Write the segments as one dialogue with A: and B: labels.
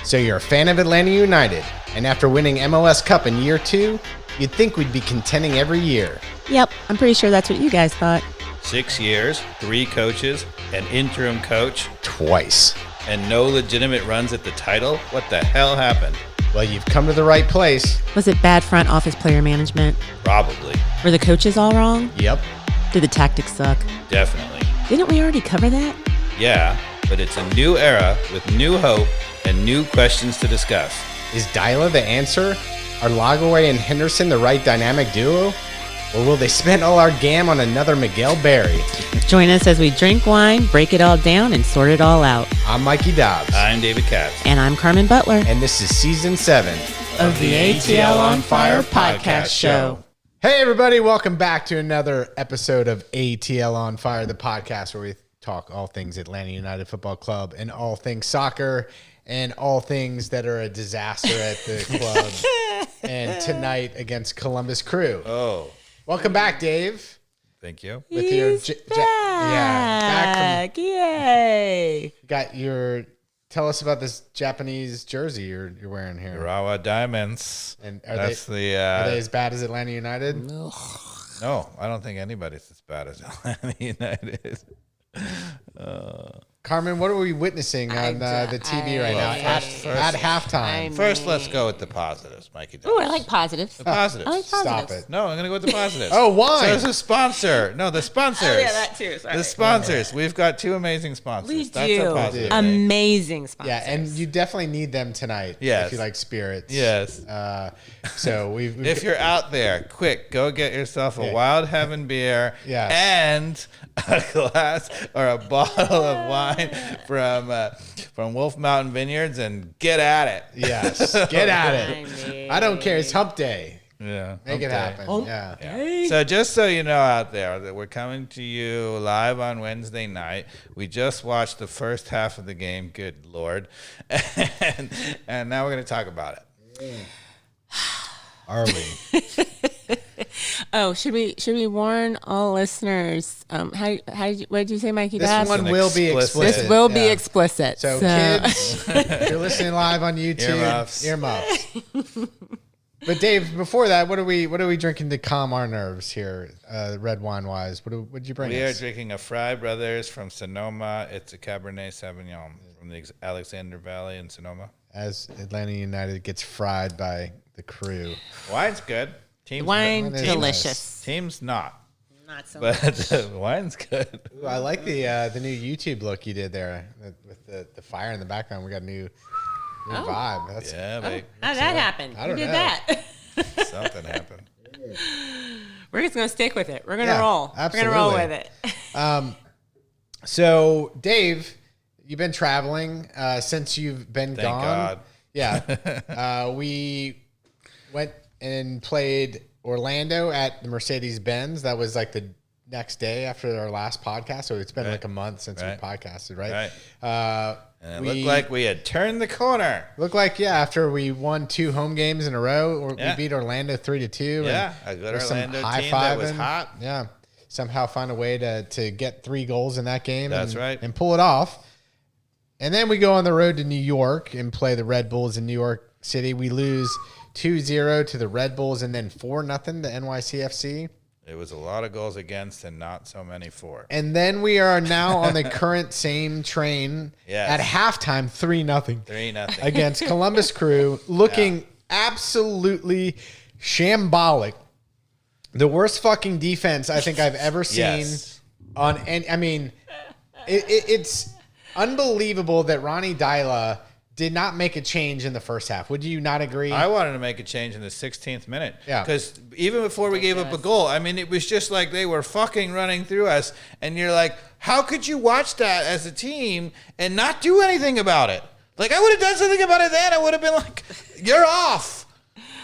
A: So you're a fan of Atlanta United, and after winning MLS Cup in year 2, you'd think we'd be contending every year.
B: Yep, I'm pretty sure that's what you guys thought.
C: 6 years, 3 coaches, an interim coach,
A: Twice.
C: and no legitimate runs at the title? What the hell happened?
A: Well, you've come to the right place.
B: Was it bad front office player management?
C: Probably.
B: Were the coaches all wrong?
A: Yep.
B: Did the tactics suck?
C: Definitely.
B: Didn't we already cover that?
C: Yeah, but it's a new era with new hope and new questions to discuss.
A: Is Deila the answer? Are Lagerwey and Henderson the right dynamic duo? Or will they spend all our gam on another Miguel Berry?
B: Join us as we drink wine, break it all down, and sort it all out.
A: I'm Mikey Dobbs.
C: I'm David Katz.
B: And I'm Carmen Butler.
A: And this is Season 7
B: of the ATL on Fire podcast show.
A: Hey, everybody. Welcome back to another episode of ATL on Fire, the podcast where we talk all things Atlanta United Football Club and all things soccer and all things that are a disaster at the club. And tonight against Columbus Crew.
C: Oh,
A: Welcome back, Dave.
C: thank you.
A: With
B: He's
A: your
B: back. Yay.
A: got your. Tell us about this Japanese jersey you're wearing here.
C: Urawa Diamonds.
A: And
C: Are they
A: as bad as Atlanta United?
C: No, I don't think anybody's as bad as Atlanta United.
A: Carmen, what are we witnessing on the TV right now at halftime?
C: First, let's go with the positives, Mikey.
B: Ooh, I like positives.
C: The positives.
B: I like positives.
A: Stop it.
C: No, I'm going to go with the positives.
A: Oh, why?
C: So there's a sponsor. No, the sponsors.
B: Oh, yeah, that too. Sorry.
C: The sponsors. We've got 2 amazing sponsors.
B: We
C: That's
B: do.
C: a positive.
B: Amazing sponsors.
A: Yeah, and you definitely need them tonight.
C: Yes.
A: If you like spirits.
C: Yes.
A: So we've
C: If you're out there, quick, go get yourself a Wild Heaven beer and a glass or a bottle of wine from Wolf Mountain Vineyards and get at it.
A: yes, get at it. I don't care. It's Hump Day.
C: Yeah.
A: Make it happen.
B: Oh.
A: Yeah.
C: So just so you know out there that we're coming to you live on Wednesday night. We just watched the first half of the game. Good Lord. And now we're going to talk about it.
A: Are we?
B: Oh, should we warn all listeners? What did you say, Mikey?
A: This
B: Dobbs?
A: one will be explicit.
B: This will be explicit.
A: So kids, if you're listening live on YouTube,
C: Earmuffs.
A: But Dave, before that, what are we drinking to calm our nerves here, red wine wise? What did you bring
C: We
A: us?
C: are drinking a Fry Brothers from Sonoma. It's a Cabernet Sauvignon from the Alexander Valley in Sonoma.
A: As Atlanta United gets fried by the Crew.
C: Wine's good. Team's
B: Wine
A: Team's
B: delicious.
C: Team's not.
B: Not so
C: But
B: much.
C: wine's good.
A: Ooh, I like the new YouTube look you did there with the fire in the background. We got a new vibe. That's
C: Yeah, but
B: How'd that happen?
A: I don't
B: Who did
A: know.
B: that?
C: something happened.
B: We're just gonna stick with it. We're gonna
A: Yeah,
B: roll.
A: absolutely.
B: We're gonna roll with it.
A: So, Dave, you've been traveling since you've been
C: Thank
A: gone.
C: God.
A: Yeah. We went and played Orlando at the Mercedes-Benz. That was like the next day after our last podcast. So it's been like a month since we podcasted, right?
C: And it looked like we had turned the corner.
A: Looked like, after we won 2 home games in a row, we beat Orlando 3-2.
C: Yeah, a good
A: with some
C: Orlando team that was hot.
A: Yeah. Somehow find a way to get 3 goals in that game.
C: That's right.
A: And pull it off. And then we go on the road to New York and play the Red Bulls in New York City. We lose 2-0 to the Red Bulls and then 4-0 to NYCFC.
C: It was a lot of goals against and not so many for.
A: And then we are now on the current same train at halftime, 3-0.
C: 3-0.
A: Against Columbus Crew, looking absolutely shambolic. The worst fucking defense I think I've ever seen it's unbelievable that Ronnie Deila did not make a change in the first half. Would you not agree?
C: I wanted to make a change in the 16th minute.
A: Yeah.
C: Because even before we gave up a goal, I mean, it was just like they were fucking running through us. And you're like, how could you watch that as a team and not do anything about it? Like, I would have done something about it then. I would have been like, you're off.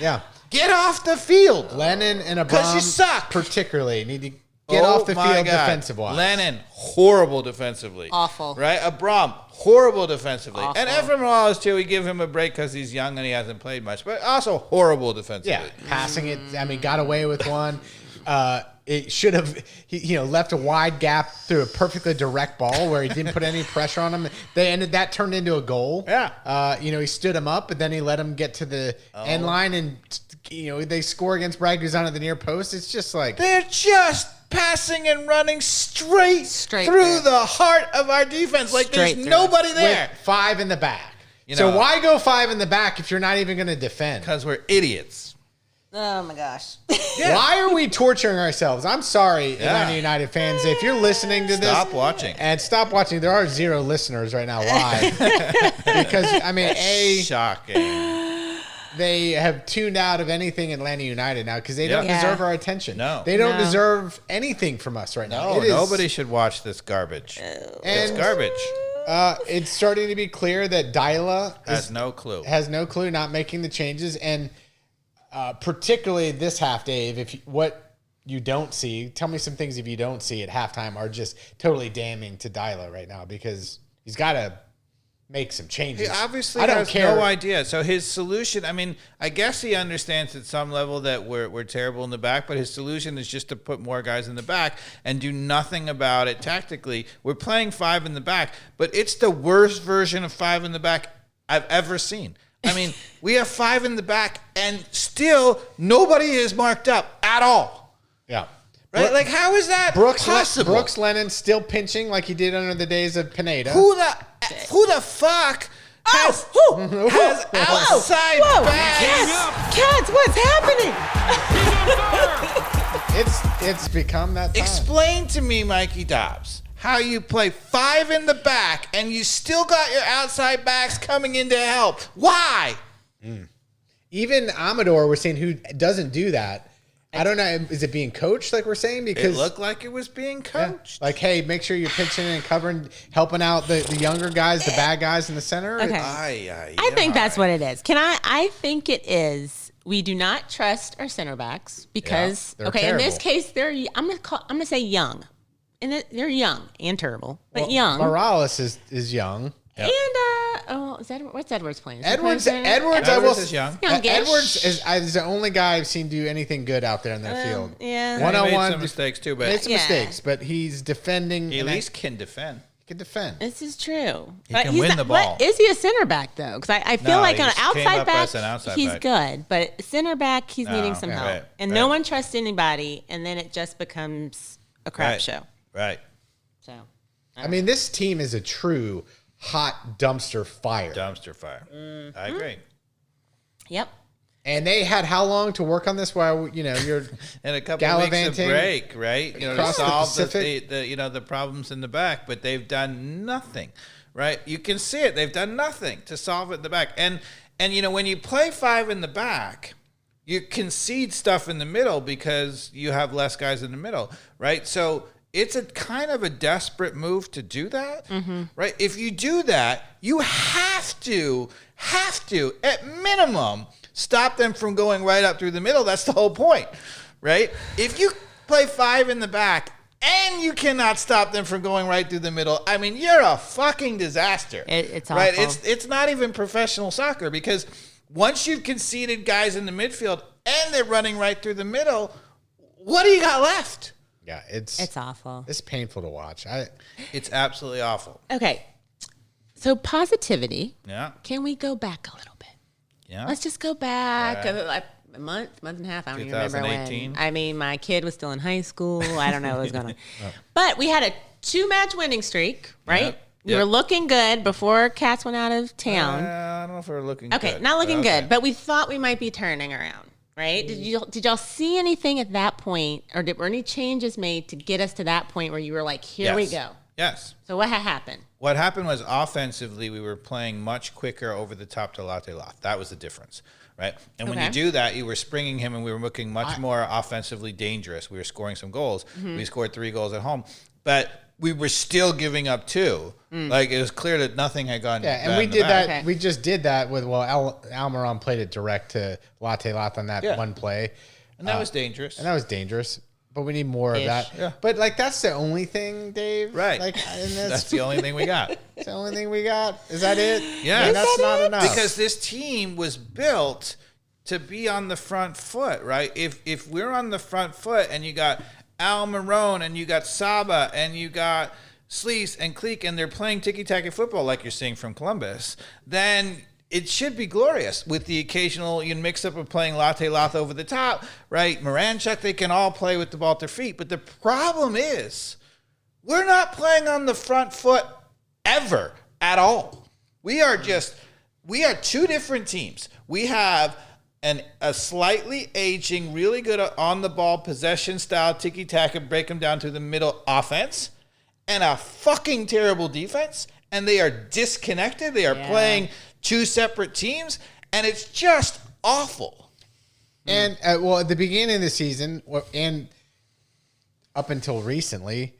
A: Yeah.
C: Get off the field.
A: Lennon and Abram
C: 'Cause you suck.
A: particularly need to get off the field defensive-wise.
C: Lennon, horrible defensively.
B: Awful.
C: Right? Abram, horrible defensively.
B: Awful.
C: And Ephraim Morales, too, we give him a break because he's young and he hasn't played much. But also horrible defensively.
A: Yeah, passing it. I mean, got away with one. it should have, left a wide gap through a perfectly direct ball where he didn't put any pressure on him. That turned into a goal.
C: Yeah.
A: He stood him up, but then he let him get to the end line, and they score against Brad Guzan at the near post. It's just like
C: they're just passing and running straight through the heart of our defense. Like there's nobody there.
A: With 5 in the back. So why go 5 in the back if you're not even going to defend?
C: Because we're idiots.
B: Oh my gosh.
A: Yeah. Why are we torturing ourselves? I'm sorry, Atlanta United fans. If you're listening to this,
C: stop watching.
A: And stop watching. There are 0 listeners right now live. Because,
C: shocking.
A: They have tuned out of anything Atlanta United now because they don't deserve our attention.
C: No.
A: They don't deserve anything from us right now.
C: Nobody should watch this garbage. It's garbage.
A: It's starting to be clear that Deila
C: has no clue,
A: not making the changes. And particularly this half, Dave, what you don't see, tell me some things if you don't see at halftime are just totally damning to Deila right now because he's got to make some changes.
C: He obviously has no idea. So his solution, I guess he understands at some level that we're terrible in the back, but his solution is just to put more guys in the back and do nothing about it tactically. We're playing 5 in the back, but it's the worst version of 5 in the back I've ever seen. We have 5 in the back, and still nobody is marked up at all.
A: Yeah.
C: Right? Like, how is that possible?
A: Brooks Lennon still pinching like he did under the days of Pineda.
C: Who the fuck has outside back?
B: Cats, what's happening?
A: It's become that time.
C: Explain to me, Mikey Dobbs, how you play 5 in the back and you still got your outside backs coming in to help. Why?
A: Even Amador was saying who doesn't do that. I don't know. Is it being coached like we're saying? Because
C: it looked like it was being coached.
A: Yeah. Like, hey, make sure you're pitching and covering, helping out the younger guys, the bad guys in the center.
B: Okay. I think that's what it is. I think it is. We do not trust our center backs because
A: terrible.
B: In this case I'm gonna say young. And they're young and terrible, but young.
A: Morales is young.
B: Yep. And what's Edwards playing?
A: Edwards
C: is young.
A: Edwards is the only guy I've seen do anything good out there in their field.
B: Yeah,
A: one-on-one,
C: he made some mistakes too, but
A: mistakes. But he's defending.
C: He at least can defend.
A: He can defend.
B: This is true.
C: He can win the ball.
B: Is he a center back though? Because I feel like on an outside back, he's
C: back.
B: good, but center back, he's needing some help, and no one trusts anybody, and then it just becomes a crap show.
C: Right.
B: So,
A: this team is a true hot dumpster fire.
C: Mm-hmm. I agree.
B: Yep.
A: And they had how long to work on this while you're
C: and a couple of weeks of break, right? To solve the problems in the back, but they've done nothing, right? You can see it. They've done nothing to solve it in the back. And when you play 5 in the back, you concede stuff in the middle because you have less guys in the middle, right? So it's a kind of a desperate move to do that, right? If you do that, you have to, at minimum, stop them from going right up through the middle. That's the whole point, right? If you play 5 in the back and you cannot stop them from going right through the middle, you're a fucking disaster.
B: It's awful.
C: Right? It's not even professional soccer because once you've conceded guys in the midfield and they're running right through the middle, what do you got left?
A: Yeah, it's
B: awful.
A: It's painful to watch.
C: It's absolutely awful.
B: Okay. So positivity.
C: Yeah.
B: Can we go back a little bit?
C: Yeah.
B: Let's just go back like a month and a half. I don't even remember when. My kid was still in high school. I don't know what was going on. But we had a 2-match winning streak, right?
C: Yep.
B: We were looking good before Cats went out of town.
C: I don't know if we were looking good.
B: Okay, not looking good, but we thought we might be turning around. Right? Did y'all see anything at that point, or were any changes made to get us to that point where you were like, here we go?
C: Yes.
B: So what happened?
C: What happened was offensively, we were playing much quicker over the top to Latte Loth. That was the difference, right? And when you do that, you were springing him, and we were looking much more offensively dangerous. We were scoring some goals. We scored 3 goals at home, but we were still giving up 2. Like, it was clear that nothing had gone.
A: Yeah, and we did that. Okay. We just did that with Almiron played it direct to Latte Loth on that one play,
C: and that was dangerous.
A: But we need more of that.
C: Yeah.
A: But that's the only thing, Dave.
C: Right.
A: That's
C: the only thing we got.
A: It's the only thing we got. Is that it?
C: Yeah.
A: That's not enough.
C: Because this team was built to be on the front foot, right? If we're on the front foot and you got Al Marone and you got Saba and you got Sleece and Cleek and they're playing tiki-taka football like you're seeing from Columbus, then it should be glorious with the occasional mix up of playing Latte Lath over the top, right? Moranchuk, they can all play with the ball at their feet. But the problem is we're not playing on the front foot ever at all. We are two different teams. We have a slightly aging, really good on-the-ball possession style tiki-taka, break them down to the middle offense, and a fucking terrible defense. And they are disconnected. They are playing two separate teams, and it's just awful.
A: And at the beginning of the season, and up until recently,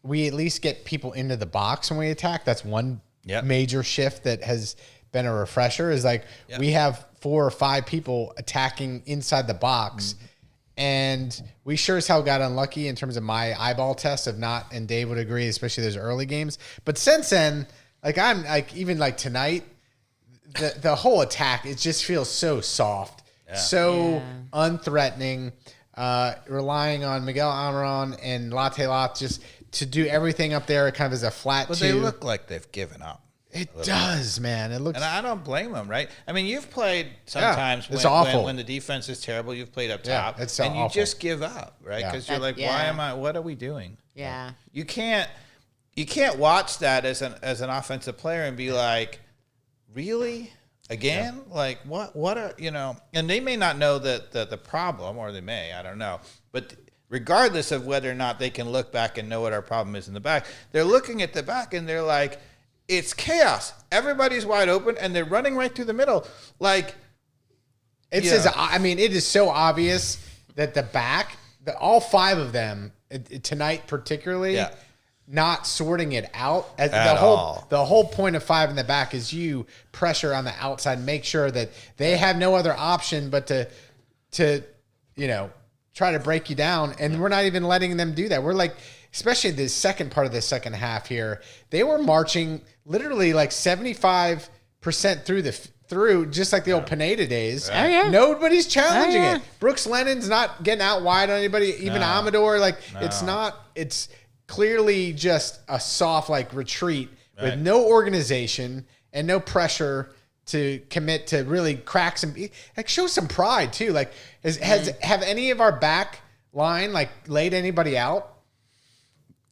A: we at least get people into the box when we attack. That's one major shift that has been a refresher. Is we have 4 or 5 people attacking inside the box, and we sure as hell got unlucky in terms of my eyeball test of not. And Dave would agree, especially those early games. But since then, even tonight. The whole attack, it just feels so soft, unthreatening, relying on Miguel Almiron and Latte Lath just to do everything up there kind of as a flat
C: But they look like they've given up.
A: It does, man. It looks,
C: and I don't blame them, right? I mean, you've played sometimes when the defense is terrible. You've played up top,
A: it's so
C: and you
A: awful.
C: just give up, right? Because you're like, what are we doing?
B: Yeah.
C: You can't watch that as an offensive player and be like, really? Again? Like, what are, and they may not know the problem, or they may, I don't know. But regardless of whether or not they can look back and know what our problem is in the back, they're looking at the back and they're like, it's chaos. Everybody's wide open and they're running right through the middle. Like,
A: it is so obvious that the back, all 5 of them tonight particularly, not sorting it out. The whole point of 5 in the back is you pressure on the outside, make sure that they have no other option but to try to break you down. And we're not even letting them do that. We're like, especially the second part of the second half here, they were marching literally 75% through just like the old Pineda days.
B: Right. Oh, yeah.
A: Nobody's challenging it. Brooks Lennon's not getting out wide on anybody, even Amador. It's clearly just a soft
C: Right.
A: retreat with no organization and no pressure to commit to really crack some, show some pride too. Have any of our back line laid anybody out?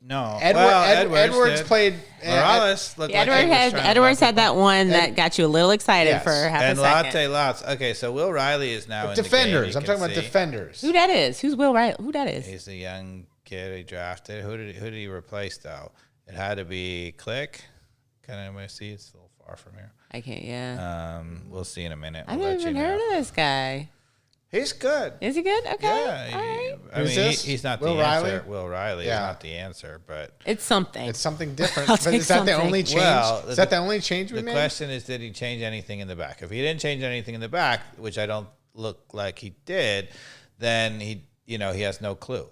C: No.
A: Edwards played.
C: Morales looked like
B: Edwards had that one that got you a little excited for half a second.
C: And Latte Lots. Okay, so Will Riley is now in
A: defenders.
C: the game.
A: I'm talking about defenders.
B: Who that is? Who's Will Riley? Who that is?
C: He's a young kid he drafted. Who did he replace though? It had to be Click. Can anybody see? It's a little far from here.
B: I can't. Yeah.
C: We'll see in a minute.
B: I've never even heard of this guy.
C: He's good.
B: Is he good? Okay.
C: Yeah.
B: All right.
C: I mean, he's not
A: Will
C: the
A: Riley?
C: answer. Will Riley is not the answer, but
B: It's something.
A: It's something different.
B: I'll
A: But
B: take
A: is that the
B: something.
A: only change?
C: Well,
A: Is that the only change we
C: the
A: made?
C: question is, did he change anything in the back? If he didn't change anything in the back, which I don't look like he did, then he has no clue,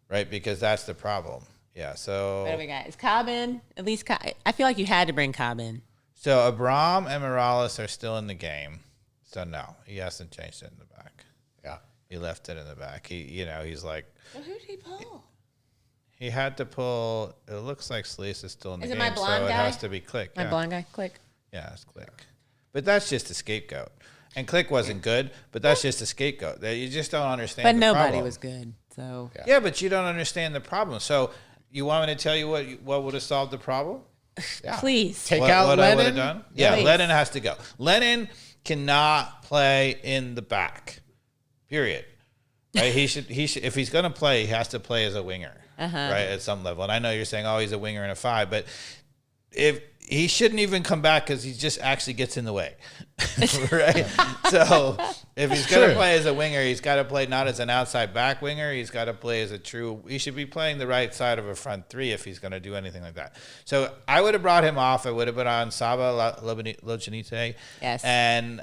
C: right? Because that's the problem. Yeah. So
B: What do we got? Is Cobb in? At least I feel like you had to bring Cobb in.
C: So Abram and Morales are still in the game. So no, he hasn't changed it in the back.
A: Yeah.
C: He left it in the back. He's like,
B: Well, who did he pull?
C: he had to pull. It looks like Sleece is still in the
B: Is it
C: game,
B: my blonde
C: so it
B: guy?
C: has to be Click.
B: My blonde guy, Click.
C: Yeah, it's Click. But that's just a scapegoat. And Click wasn't good, but that's just a scapegoat. You just don't understand.
B: But
C: the
B: nobody
C: problem.
B: was good. So
C: Yeah, but you don't understand the problem. So you want me to tell you what would have solved the problem?
A: Yeah.
B: please.
A: Take
C: What
A: out
C: I would
A: Lennon.
C: have done? Yeah,
B: Please.
C: Lennon has to go. Lennon cannot play in the back. Period. Right? He should. If he's going to play, he has to play as a winger, right? At some level. And I know you're saying, oh, he's a winger and a 5, but if he shouldn't even come back because he just actually gets in the way, right? So if he's going to play as a winger, he's got to play not as an outside back winger. He's got to play as a true. He should be playing the right side of a front 3 if he's going to do anything like that. So I would have brought him off. I would have put on Saba Lochinite.
B: Yes.
C: And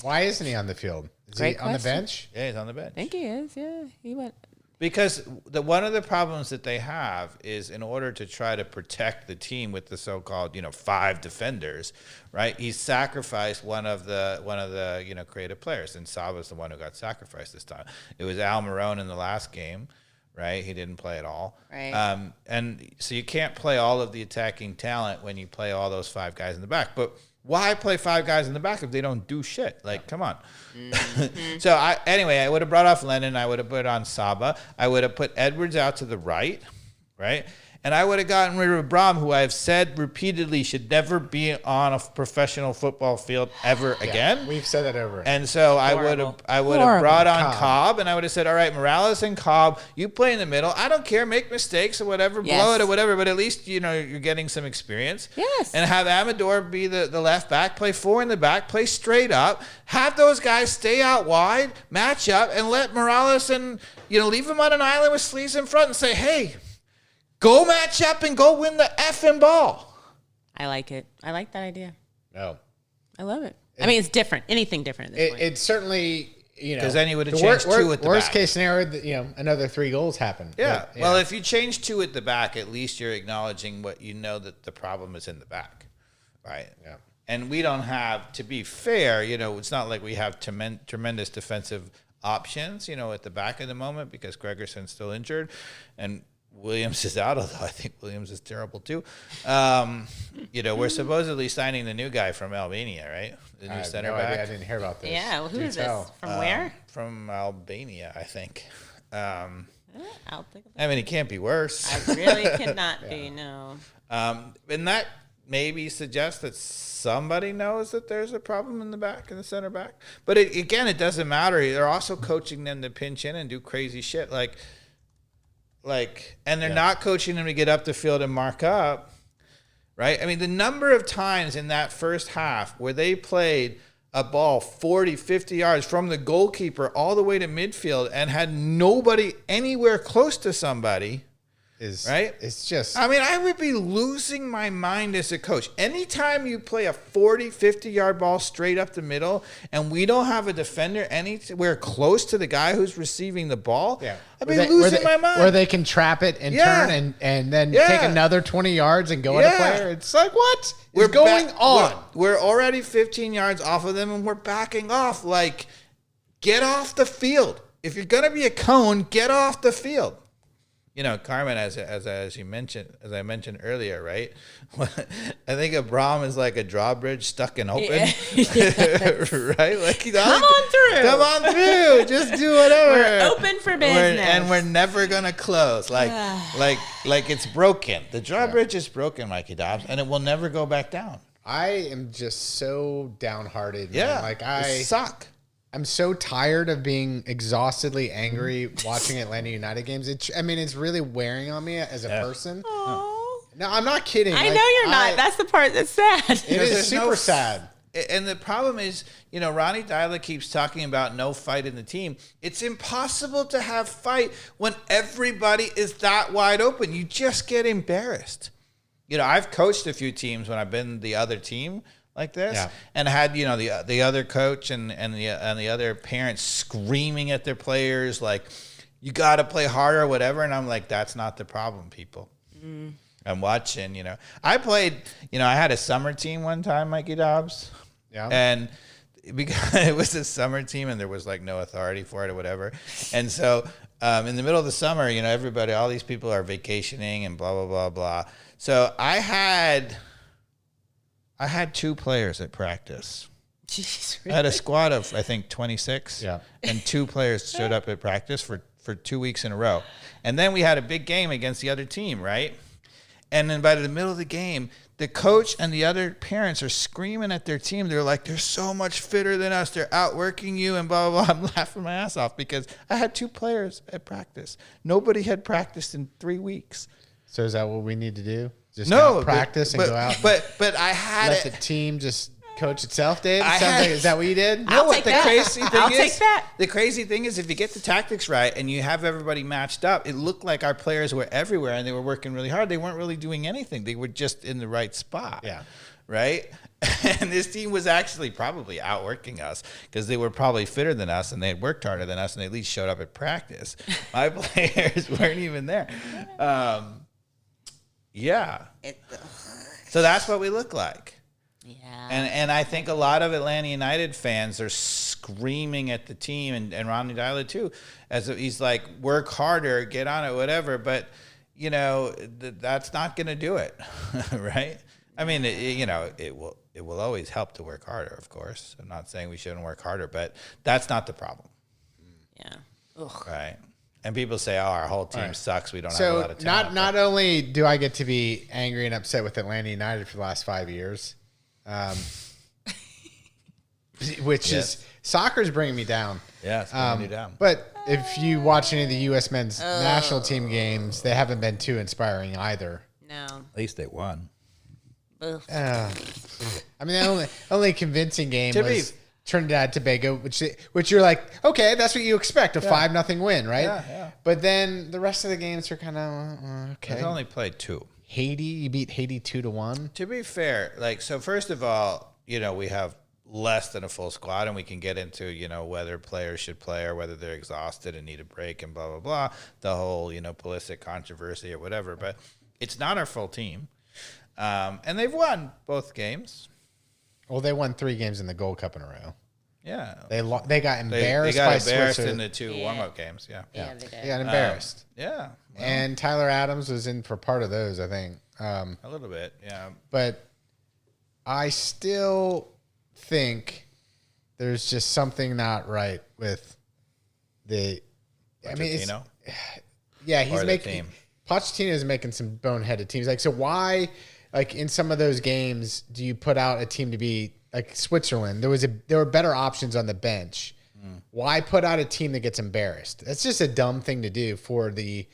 A: Why isn't he on the field? Is
B: Great
A: he on the
B: question.
A: bench?
C: yeah, he's on the bench.
B: I think he is. Yeah, he went.
C: Because one of the problems that they have is in order to try to protect the team with the so-called 5 defenders, right? He sacrificed one of the creative players, and Saba's the one who got sacrificed this time. It was Al Marone in the last game, right? He didn't play at all.
B: Right.
C: And so you can't play all of the attacking talent when you play all those 5 guys in the back. But why play 5 guys in the back if they don't do shit? Like, come on. Mm-hmm. So, I would have brought off Lennon. I would have put on Saba. I would have put Edwards out to the right? And I would have gotten rid of Abram, who I've said repeatedly should never be on a professional football field ever again.
A: We've said that over.
C: And so I would have brought on Cobb, and I would have said, all right, Morales and Cobb, you play in the middle. I don't care, make mistakes or whatever, blow it or whatever, but at least you're getting some experience.
B: Yes.
C: And have Amador be the left back, play 4 in the back, play straight up, have those guys stay out wide, match up, and let Morales and leave him on an island with sleeves in front and say, hey, go match up and go win the effing ball.
B: I like it. I like that idea.
A: No.
B: I love it. I mean, it's different. Anything different at this point.
A: It's certainly,
C: because then you would have changed 2 at the
A: worst
C: back.
A: Case scenario, another 3 goals happen.
C: Yeah.
A: But,
C: well, if you change 2 at the back, at least you're acknowledging what that the problem is in the back. Right.
A: Yeah.
C: And we don't have, to be fair, it's not like we have tremendous defensive options, at the back at the moment because Gregerson's still injured. And Williams is out, although I think Williams is terrible too. We're supposedly signing the new guy from Albania, right? The new center back.
A: I didn't hear about this.
B: Yeah, well, who is this? From where?
C: From Albania, I think.
B: I'll think of
C: I mean, he can't be worse.
B: I really cannot be, no.
C: And that maybe suggests that somebody knows that there's a problem in the back, in the center back. But it doesn't matter. They're also coaching them to pinch in and do crazy shit. And they're not coaching them to get up the field and mark up, right? I mean, the number of times in that first half where they played a ball 40, 50 yards from the goalkeeper all the way to midfield and had nobody anywhere close to somebody, right?
A: It's just...
C: I mean, I would be losing my mind as a coach. Anytime you play a 40, 50-yard ball straight up the middle and we don't have a defender anywhere close to the guy who's receiving the ball, I'd be losing my mind.
A: Where they can trap it and turn and then take another 20 yards and go at a player. It's like, what is going on?
C: We're already 15 yards off of them and we're backing off. Like, get off the field. If you're going to be a cone, get off the field. Carmen, as you mentioned, as I mentioned earlier, right? I think Abram is like a drawbridge stuck in open, right? Like,
B: come on through,
C: just do whatever.
B: We're open for business,
C: and we're never gonna close. Like it's broken. The drawbridge is broken, Mikey Dobbs, and it will never go back down.
A: I am just so downhearted.
C: Yeah,
A: man. Like I
C: suck.
A: I'm so tired of being exhaustedly angry watching Atlanta United games. It's really wearing on me as a person.
B: Aww.
A: No, I'm not kidding.
B: I know you're not. That's the part that's sad.
A: It is super sad.
C: And the problem is, Ronnie Deila keeps talking about no fight in the team. It's impossible to have fight when everybody is that wide open. You just get embarrassed. I've coached a few teams when I've been the other team like this, and had the other coach and the other parents screaming at their players like, you got to play harder or whatever, and I'm like, that's not the problem, people. I'm watching. I played. I had a summer team one time, Mikey Dobbs, and because it was a summer team and there was like no authority for it or whatever, and so in the middle of the summer, everybody, all these people are vacationing and blah blah blah blah. So I had 2 players at practice.
B: Jeez, really?
C: I had a squad of, I think, 26.
A: Yeah.
C: And 2 players showed up at practice for 2 weeks in a row. And then we had a big game against the other team, right? And then by the middle of the game, the coach and the other parents are screaming at their team. They're like, they're so much fitter than us. They're outworking you and blah, blah, blah. I'm laughing my ass off because I had 2 players at practice. Nobody had practiced in 3 weeks.
A: So is that what we need to do? Just practice and go out.
C: But I had
A: let the team just coach itself, Dave. Is that what you did?
B: I'll take that. I'll take that.
C: The crazy thing is, if you get the tactics right and you have everybody matched up, it looked like our players were everywhere and they were working really hard. They weren't really doing anything. They were just in the right spot.
A: Yeah.
C: Right? And this team was actually probably outworking us because they were probably fitter than us and they had worked harder than us and they at least showed up at practice. My players weren't even there. Yeah. So that's what we look like.
B: Yeah.
C: And I think a lot of Atlanta United fans are screaming at the team, and Ronnie Deila too, as he's like, work harder, get on it, whatever. But that's not going to do it, right? I mean, it will always help to work harder, of course. I'm not saying we shouldn't work harder, but that's not the problem.
B: Yeah. Ugh.
C: Right. And people say, "Oh, our whole team sucks. We don't have a lot of talent."
A: So not only do I get to be angry and upset with Atlanta United for the last 5 years, which is soccer's bringing me down.
C: Yeah, it's bringing you down.
A: But if you watch any of the U.S. men's national team games, they haven't been too inspiring either.
B: No.
C: At least they won.
A: I mean, the only convincing game was Trinidad and Tobago, which you're like, okay, that's what you expect, a 5-0 win, right?
C: Yeah.
A: But then the rest of the games are kind of okay.
C: They've only played 2.
A: Haiti, you beat Haiti 2-1.
C: To be fair, so first of all, we have less than a full squad, and we can get into, whether players should play or whether they're exhausted and need a break and blah, blah, blah, the whole, Pulisic controversy or whatever. But it's not our full team. And they've won both games.
A: Well, they won 3 games in the Gold Cup in a row.
C: Yeah.
A: They got embarrassed by Switzerland
C: in the 2 warm-up games. Yeah.
B: Yeah, they did.
A: They got embarrassed.
C: Yeah. Well,
A: and Tyler Adams was in for part of those, I think.
C: A little bit, yeah.
A: But I still think there's just something not right with the.
C: I mean,
A: he's making. Pochettino is making some boneheaded teams. So why, in some of those games, do you put out a team to be like Switzerland? There were better options on the bench. Why put out a team that gets embarrassed? That's just a dumb thing to do for the.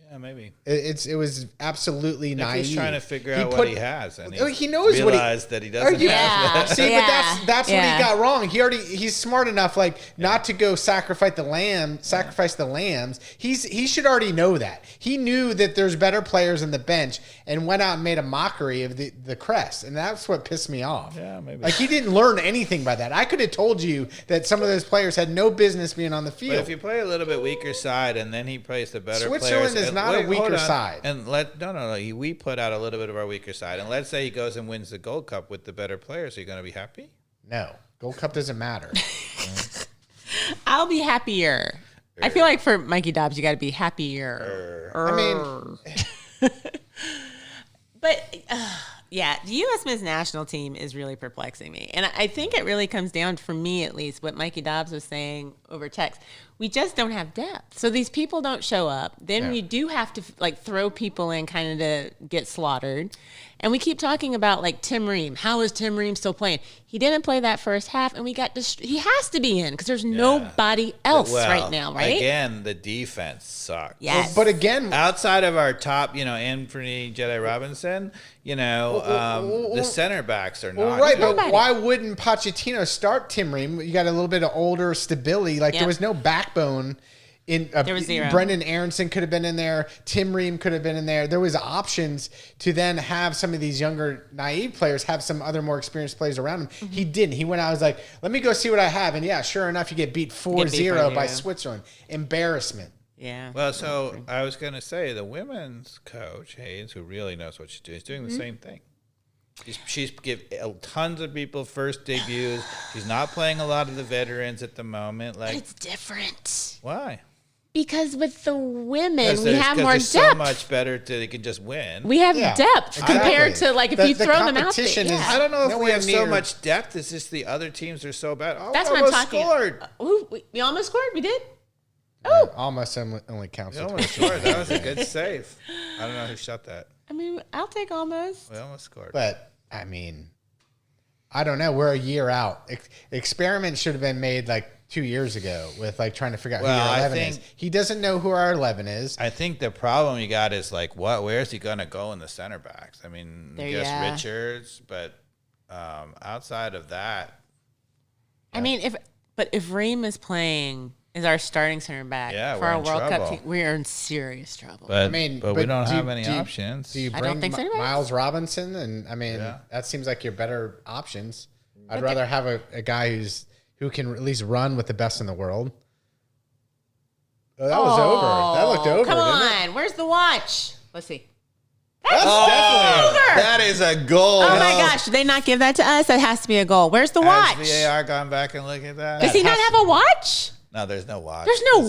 C: Yeah, maybe.
A: It was absolutely naive.
C: He's trying to figure out what he has, and
A: he knows what
C: that he doesn't. Have.
A: See, but that's what he got wrong. He's smart enough, not to go sacrifice the lambs. He should already know that. He knew that there's better players on the bench, and went out and made a mockery of the crest, and that's what pissed me off.
C: Yeah, maybe.
A: He didn't learn anything by that. I could have told you that some of those players had no business being on the field.
C: But if you play a little bit weaker side, and then he plays the better
A: Switzerland
C: players,
A: is not a weaker side.
C: And we put out a little bit of our weaker side, and let's say he goes and wins the Gold Cup with the better players. Are you going to be happy?
A: No, Gold Cup doesn't matter.
B: I'll be happier. I feel like for Mikey Dobbs, you got to be happier.
A: I mean,
B: but the U.S. men's national team is really perplexing me, and I think it really comes down, for me at least, what Mikey Dobbs was saying over text. We just don't have depth. So these people don't show up. Then we do have to throw people in kind of to get slaughtered. And we keep talking about Tim Ream. How is Tim Ream still playing? He didn't play that first half, and we got he has to be in because there's nobody else right now, right?
C: Again, the defense sucks.
B: Yes.
A: But again,
C: outside of our top, Anthony Jedi Robinson, the center backs are not.
A: Right, but why wouldn't Pochettino start Tim Ream? You got a little bit of older stability. There was no backbone. There was zero. Brendan Aronson could have been in there. Tim Ream could have been in there. There was options to then have some of these younger, naive players have some other more experienced players around him. Mm-hmm. He didn't. He went out and was like, let me go see what I have. And sure enough, you get beat 4-0 by Switzerland. Embarrassment.
B: Yeah.
C: Well, so I was going to say the women's coach, Hayes, who really knows what she's doing, is doing the same thing. She's give tons of people first debuts. She's not playing a lot of the veterans at the moment.
B: But it's different.
C: Why?
B: Because with the women, we have more depth.
C: So much better they can just win.
B: We have depth compared to if you throw them out there.
C: I don't know if we have so much depth. It's just the other teams are so bad. Oh,
B: that's
C: we
B: what I'm talking.
C: Scored.
B: We almost scored. We did.
A: Oh, almost only counts.
C: We almost scored. That was a good save. I don't know who shot that.
B: I mean, I'll take almost.
C: We almost scored.
A: But I mean, I don't know. We're a year out. Experiment should have been made 2 years ago with trying to figure out who your 11 is. He doesn't know who our 11 is.
C: I think the problem you got is where is he going to go in the center backs? I mean, I guess Richards, but outside of that.
B: I mean, if Ream is playing as our starting center back for our World Cup team, we are in serious trouble.
C: But we don't have any options.
A: Do you bring
B: I don't think so anyway.
A: Miles Robinson? And I mean, that seems like your better options. I'd rather have a guy who can at least run with the best in the world. Oh, that was over. That looked over.
B: Come on. Where's the watch? Let's see.
A: definitely
C: That is a goal.
B: Oh my gosh, did they not give that to us? That has to be a goal. Where's the watch?
C: Has VAR gone back and look at that?
B: Does he not have a watch?
C: No, there's no watch.
B: There's no
C: This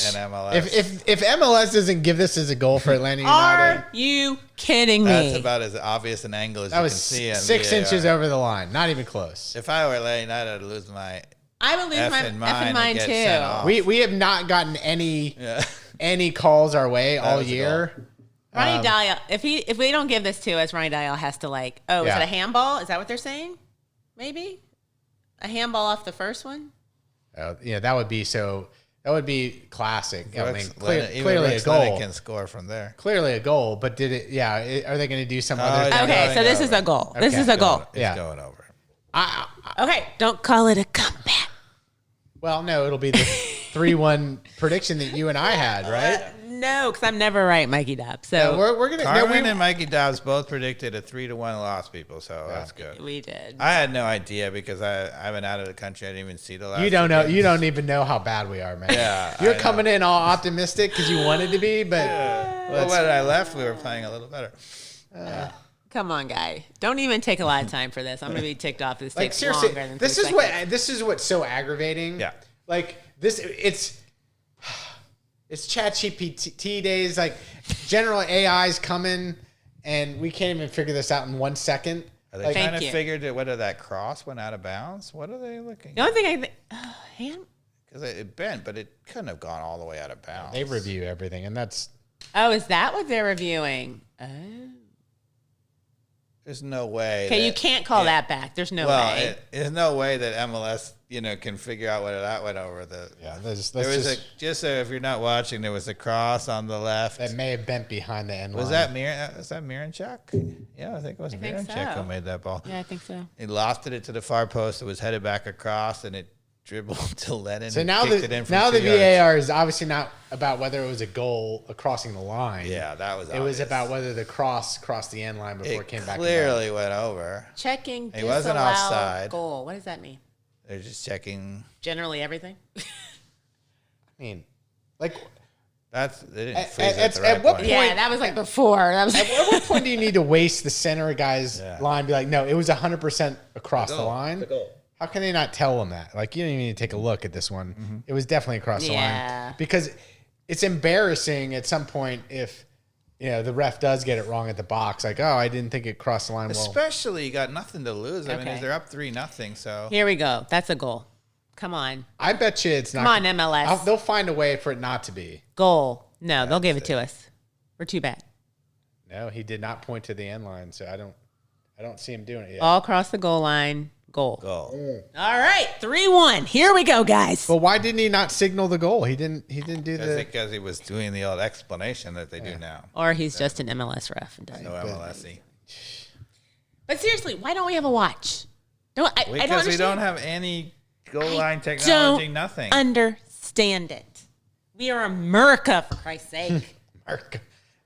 C: is
B: watch?
C: an MLS.
A: If MLS doesn't give this as a goal for Atlanta United,
B: Are you kidding me?
C: That's about as obvious an angle as
A: that
C: you
A: was
C: can see. On
A: 6
C: VAR.
A: inches over the line. Not even close.
C: If I were Atlanta United, I'd lose my
B: I would lose my
C: effing mind
B: mine
C: and get sent
B: too.
C: off.
A: We have not gotten any calls our way all
C: was a
A: year.
B: Ronnie Dial, if we don't give this to us, Ronnie Dial has to is it a handball? Is that what they're saying? Maybe a handball off the first one.
A: That would be so. That would be classic. I mean,
C: Even
A: clearly a
C: Rex
A: goal.
C: Lennon can score from there.
A: Clearly a goal, but did it? Yeah. Are they going to do some other?
C: yeah.
A: thing?
B: Okay, so this is a goal. This is a goal.
C: It's
A: Yeah.
C: going over.
B: Okay, don't call it a comeback.
A: Well, no, it'll be the 3-1 prediction that you and I had, right?
B: No, because I'm never right, Mikey Dobbs. So
A: We're gonna.
C: Carmen and Mikey Dobbs both predicted a 3-1 loss, people. So that's good.
B: we did.
C: I had no idea because I've been out of the country. I didn't even see the last.
A: You don't know.
C: games.
A: You don't even know how bad we are, man.
C: Yeah,
A: You're
C: I know.
A: coming in all optimistic because you wanted to be, but
C: Well, when I left, we were playing a little better.
B: Come on, guy. Don't even take a lot of time for this. I'm gonna be ticked off. This
A: like
B: takes
A: seriously,
B: longer than
A: this
B: 3
A: is
B: seconds.
A: this is what's so aggravating.
C: Yeah.
A: Like this, it's ChatGPT days. Like general AI's coming, and we can't even figure this out in 1 second.
C: Are they
A: Like,
C: trying
B: Thank
C: to
B: you.
C: figure out whether that cross went out of bounds? What are they looking?
B: The only thing I think, hand.
C: Because it bent, but it couldn't have gone all the way out of bounds.
A: they review everything, and that's
B: Oh, is that what they're reviewing? Oh.
C: There's no way.
B: Okay, you can't call that back. There's no way.
C: There's no way that MLS, can figure out whether that went over the.
A: yeah. That's
C: There was
A: just,
C: just so if you're not watching, there was a cross on the left.
A: that may have bent behind the end
C: Was
A: line.
C: that Miranchuk? Yeah, I think it was
B: think
C: Miranchuk
B: so.
C: who made that ball.
B: Yeah, I think so.
C: He lofted it to the far post. It was headed back across, and it dribbled to Lennon.
A: So
C: and
A: now
C: kicked it in from
A: the
C: 2 yards.
A: VAR is obviously not about whether it was a goal crossing the line.
C: Yeah, that was.
A: It was
C: obvious.
A: about whether the cross crossed the end line before it came back.
C: Clearly went over.
B: Checking
C: He wasn't
B: disallowed
C: offside.
B: goal. What does that mean?
C: They're just checking.
B: Generally everything?
A: I mean, like,
C: They didn't
A: At-
C: freeze
A: at-
C: at the right
A: at what
C: point.
B: Yeah, that was like before. That was
A: at what point do you need to waste the center guy's
C: Yeah.
A: line? Be like, no, it was 100% across the
C: goal.
A: line.
C: The goal.
A: How can they not tell them that? Like, you don't even need to take a look at this one.
C: Mm-hmm.
A: It was definitely across the
B: Yeah.
A: line because it's embarrassing at some point if the ref does get it wrong at the box. Like, oh, I didn't think it crossed the line. Well,
C: Especially you got nothing to lose. I mean,
B: Okay.
C: they're up 3-0. So
B: Here we go. That's a goal. Come on.
A: I bet you it's not.
B: Come on, MLS.
A: They'll find a way for it not to be.
B: Goal. No, they'll give it to us. We're too bad.
A: No, he did not point to the end line, so I don't see him doing it yet.
B: All across the goal line. Goal.
C: goal.
B: All right. 3-1. Here we go, guys.
A: But why didn't he not signal the goal? He didn't do
C: I
A: the.
C: think because he was doing the old explanation that they do now.
B: Or he's just an MLS ref. And doesn't.
C: No MLSE.
B: But seriously, why don't we have a watch? I don't
C: Because we
B: understand.
C: don't have any goal line technology,
B: Don't
C: nothing.
B: understand it. We are America, for Christ's sake.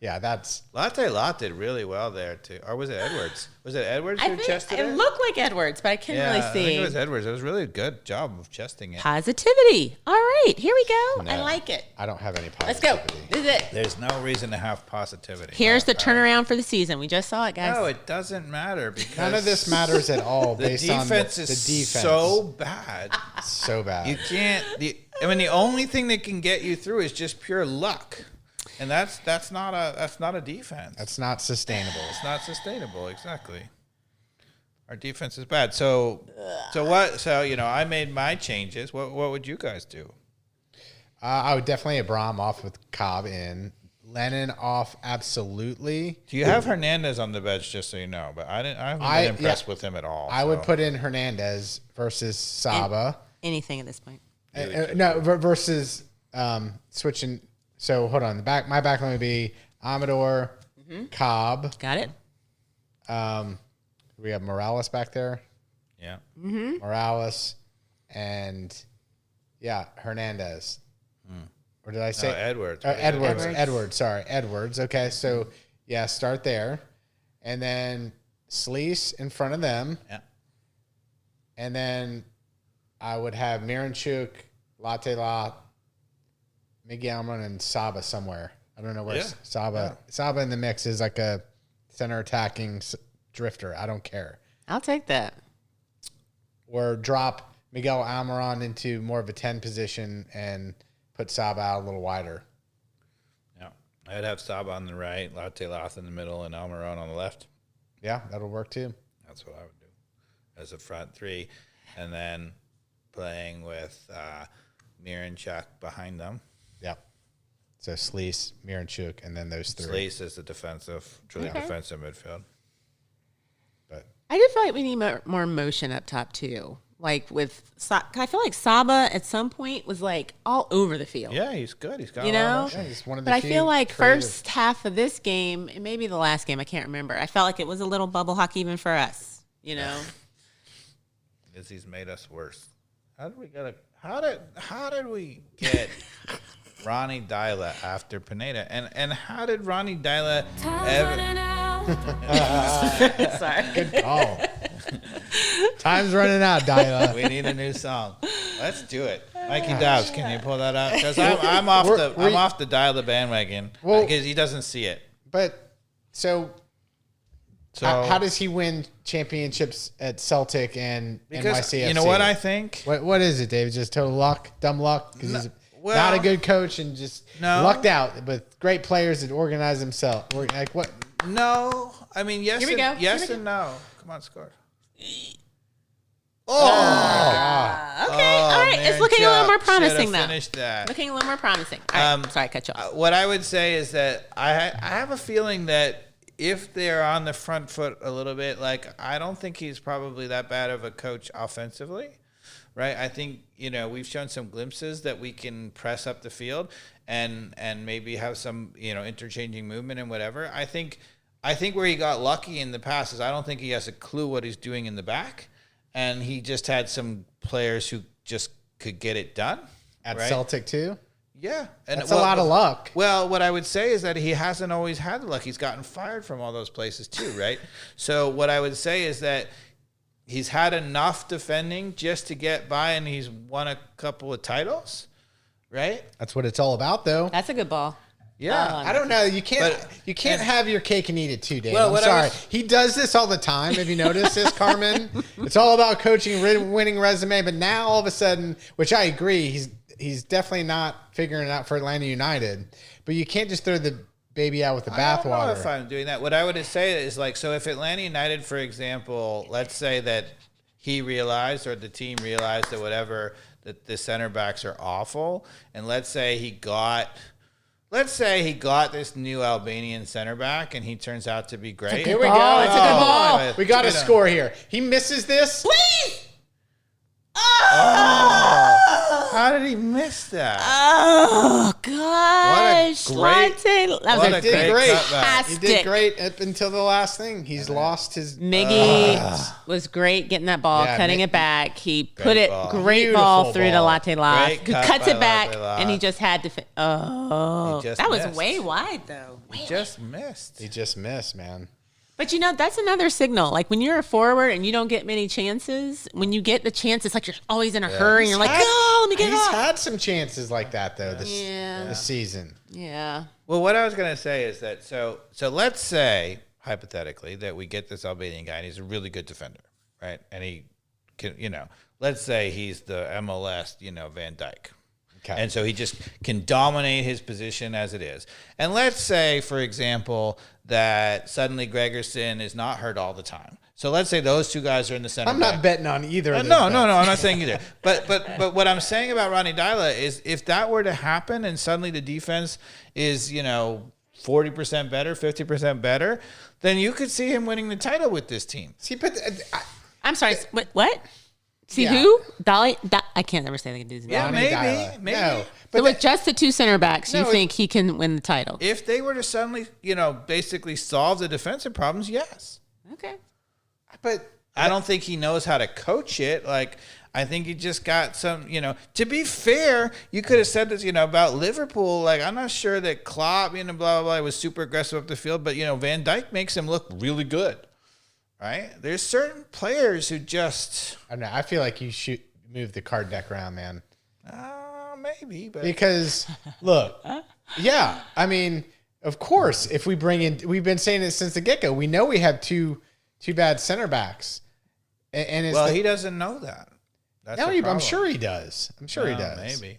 A: Yeah, that's.
C: Latte did really well there too. Or was it Edwards? Was it Edwards
B: I
C: who
B: think
C: chested
B: it
C: it?
B: looked like Edwards, but I couldn't
C: Yeah,
B: really
C: I
B: see.
C: think it was Edwards. It was really a good job of chesting it.
B: Positivity. All right, here we go. I
C: No.
B: like it.
A: I don't have any
B: Let's go.
A: positivity.
B: This is it.
C: There's no reason to have positivity.
B: Here's the turnaround for the season. We just saw it, guys.
C: No, it doesn't matter because
A: None of this matters at all
C: The
A: based on
C: defense
A: the
C: is
A: defense.
C: so bad.
A: So bad.
C: You can't. The only thing that can get you through is just pure luck, and that's not a defense.
A: That's not sustainable.
C: It's not sustainable. Exactly. Our defense is bad. So what? So I made my changes. What would you guys do?
A: I would definitely Abram off with Cobb in. Lennon off absolutely.
C: Do you have Hernandez on the bench? Just so you know, but I haven't been impressed with him at all.
A: I would
C: so.
A: put in Hernandez versus Saba.
B: Anything at this point.
A: Versus switching. So hold on. My back line would be Amador, Cobb.
B: Got it?
A: We have Morales back there.
C: Yeah.
A: Morales and Hernandez. Or did I say
C: Edwards.
A: Edwards. Sorry, Edwards. Okay, so start there, and then Sleece in front of them.
C: Yeah.
A: And then I would have Miranchuk, Latte, Miguel Almiron, and Saba somewhere. I don't know where Saba in the mix is like a center attacking drifter. I don't care.
B: I'll take that.
A: Or drop Miguel Almiron into more of a 10 position and put Saba out a little wider.
C: Yeah. I'd have Saba on the right, Latte Loth in the middle, and Almiron on the left.
A: Yeah, that'll work too.
C: That's what I would do as a front three. And then playing with Miranchuk behind them.
A: Yep. So Sleece, Miranchuk, and then those three.
C: Sleece is the truly defensive midfield.
A: But
B: I do feel like we need more motion up top too. Like I feel like Saba at some point was like all over the field.
C: Yeah, he's good. He's got
B: You
C: a lot of
B: know?
C: motion.
A: yeah, he's one of the
B: But I
A: few
B: feel like
A: creative-
B: first half of this game, and maybe the last game, I can't remember. I felt like it was a little bubble hockey even for us. You know,
C: Izzy's made us worse. How did we get Ronnie Deila after Pineda? And how did Ronnie Deila ever?
B: sorry.
A: Good call. Time's running out, Deila.
C: We need a new song. Let's do it. Mikey Dobbs, can you pull that up? Because I'm off the Deila bandwagon because he doesn't see it.
A: But so how does he win championships at Celtic and
C: Because
A: NYCFC?
C: you know what I think?
A: What is it, Dave? Just total luck, dumb luck? Because he's not a good coach and just lucked out with great players that organize themselves. Like what?
C: No, I mean yes.
B: Here we go.
C: Yes and no. Come on, score.
B: Okay, all right. It's looking a little more promising though.
C: Finished that.
B: Looking a little more promising. All right, sorry, I cut you off.
C: What I would say is that I have a feeling that if they're on the front foot a little bit, like I don't think he's probably that bad of a coach offensively, right? I think we've shown some glimpses that we can press up the field and maybe have some interchanging movement and whatever. I think where he got lucky in the past is I don't think he has a clue what he's doing in the back, and he just had some players who just could get it done
A: At
C: right?
A: Celtic too?
C: Yeah. And
A: That's a lot of luck.
C: Well, what I would say is that he hasn't always had the luck. He's gotten fired from all those places too, right? So what I would say is that he's had enough defending just to get by, and he's won a couple of titles, right?
A: That's what it's all about, though.
B: That's a good ball.
C: Yeah.
A: I don't know. You can't
C: But-
A: have your cake and eat it too, Dave.
C: Well,
A: I'm
C: what I
A: sorry.
C: was-
A: He does this all the time. Have you noticed this, Carmen? It's all about coaching, winning resume. But now all of a sudden, which I agree, he's definitely not figuring it out for Atlanta United. But you can't just throw the baby out with the
C: I don't know if
A: bathwater.
C: I'm doing that. What I would say is so if Atlanta United, for example, let's say that he realized or the team realized that whatever that the center backs are awful, and let's say he got this new Albanian center back and he turns out to be great.
A: Here we go.
B: ball. It's a good ball.
A: We got a score here. He misses this.
B: Please.
C: How did he miss that?
B: Oh gosh!
C: great-
B: Latte. That was
C: what
B: a
C: a
A: did great.
B: fantastic.
A: He did great up until the last thing. He's lost his.
B: Miggy was great getting that ball,
A: Yeah,
B: cutting
A: Mi-
B: it back. He put it
C: ball.
B: great
A: Beautiful
B: ball through to
A: ball.
B: Latte Loft.
C: Great
B: Who
C: cut
B: cuts
C: by
B: it back,
C: Latte Loft.
B: and he just had to.
C: He just
B: That was
C: missed.
B: way wide though.
C: He just missed.
A: He just missed, man.
B: But that's another signal. Like when you're a forward and you don't get many chances, when you get the chance, it's like you're always in a hurry and you're like, "Go, let me get it
A: He's
B: off."
A: had some chances like that though this season.
B: Yeah.
C: Well, what I was going to say is that so let's say hypothetically that we get this Albanian guy and he's a really good defender, right? And he can, let's say he's the MLS, Van Dijk.
A: Okay.
C: And so he just can dominate his position as it is. And let's say, for example, that suddenly Gregerson is not hurt all the time. So let's say those two guys are in the center.
A: I'm not betting on either. Of
C: No,
A: those
C: I'm
A: bets.
C: not saying either. But what I'm saying about Ronnie Deila is if that were to happen and suddenly the defense is 40% better, 50% better, then you could see him winning the title with this team.
A: See, but
B: I'm sorry. What? See
A: Yeah.
B: who? Dolly. I can't ever say the dude's name.
C: Yeah,
A: Ronnie
C: maybe.
A: Deila. No, but
B: So with just the two center backs, you
A: No,
B: think he can win the title?
C: If they were to suddenly, basically solve the defensive problems, yes.
B: Okay.
A: but
C: I don't think he knows how to coach it. Like, I think he just got some, to be fair, you could have said this, about Liverpool. Like, I'm not sure that Klopp, blah, blah, blah, was super aggressive up the field, but, Van Dijk makes him look really good, right? There's certain players who just...
A: I don't know. I feel like you should move the card deck around, man.
C: Maybe, but...
A: Because look, yeah, I mean, Of course, if we bring in, we've been saying it since the get-go. We know we have two bad center backs. And it's
C: he doesn't know that. That's the
A: I'm
C: problem.
A: sure he does. I'm sure he does.
C: Maybe.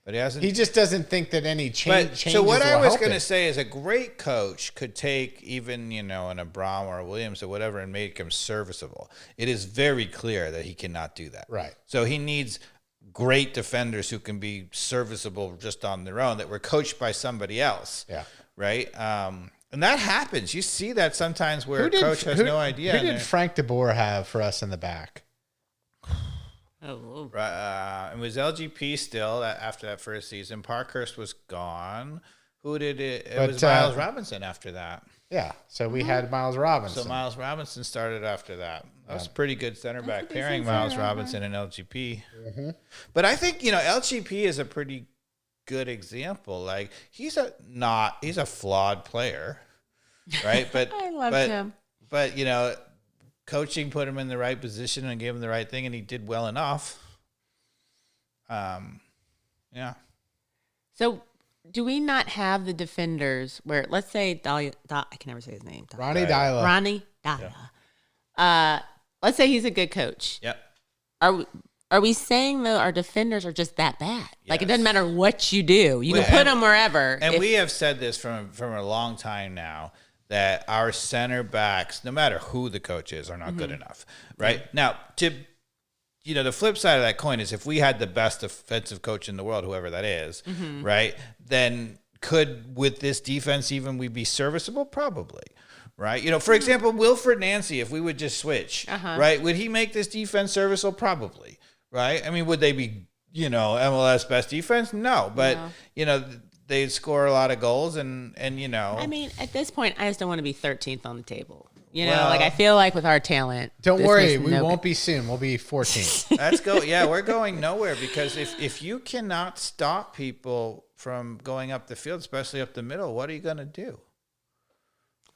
C: But he hasn't.
A: He just doesn't think that any changes.
C: So what I was
A: going
C: to say is a great coach could take even, an Abram or a Williams or whatever and make him serviceable. It is very clear that he cannot do that.
A: Right.
C: So he needs great defenders who can be serviceable just on their own that were coached by somebody else.
A: Yeah.
C: Right. And that happens. You see that sometimes where a coach has no idea.
A: Who did Frank DeBoer have for us in the back?
B: Oh,
C: It was LGP still after that first season. Parkhurst was gone. Who did it? It was Miles Robinson after that.
A: Yeah. So we had Miles Robinson.
C: So Miles Robinson started after that. That was a pretty good center back pairing, Miles Robinson and LGP. Mm-hmm. But I think, LGP is a pretty good example. Like he's a flawed player, right? But
B: I love him.
C: But coaching put him in the right position and gave him the right thing, and he did well enough. Yeah.
B: So, do we not have the defenders where, let's say, I can never say his name.
A: Ronnie Deila.
B: Ronnie Deila. Yeah. Let's say he's a good coach.
C: Yep.
B: Are we saying though our defenders are just that bad?
C: Yes.
B: Like it doesn't matter what you do, you can put them wherever.
C: And we have said this from a long time now, that our center backs, no matter who the coach is, are not good enough, right? Mm-hmm. Now, the flip side of that coin is if we had the best defensive coach in the world, whoever that is, right, then with this defense even we be serviceable? Probably, right? For example, Wilfred Nancy, if we would just switch, right, would he make this defense serviceable? Probably, right? I mean, would they be, MLS best defense? No, but, they score a lot of goals and.
B: I mean, at this point, I just don't want to be 13th on the table. I feel like with our talent.
A: Don't worry, we won't be soon. We'll be 14th.
C: Let's go. Yeah, we're going nowhere because if you cannot stop people from going up the field, especially up the middle, what are you going to do?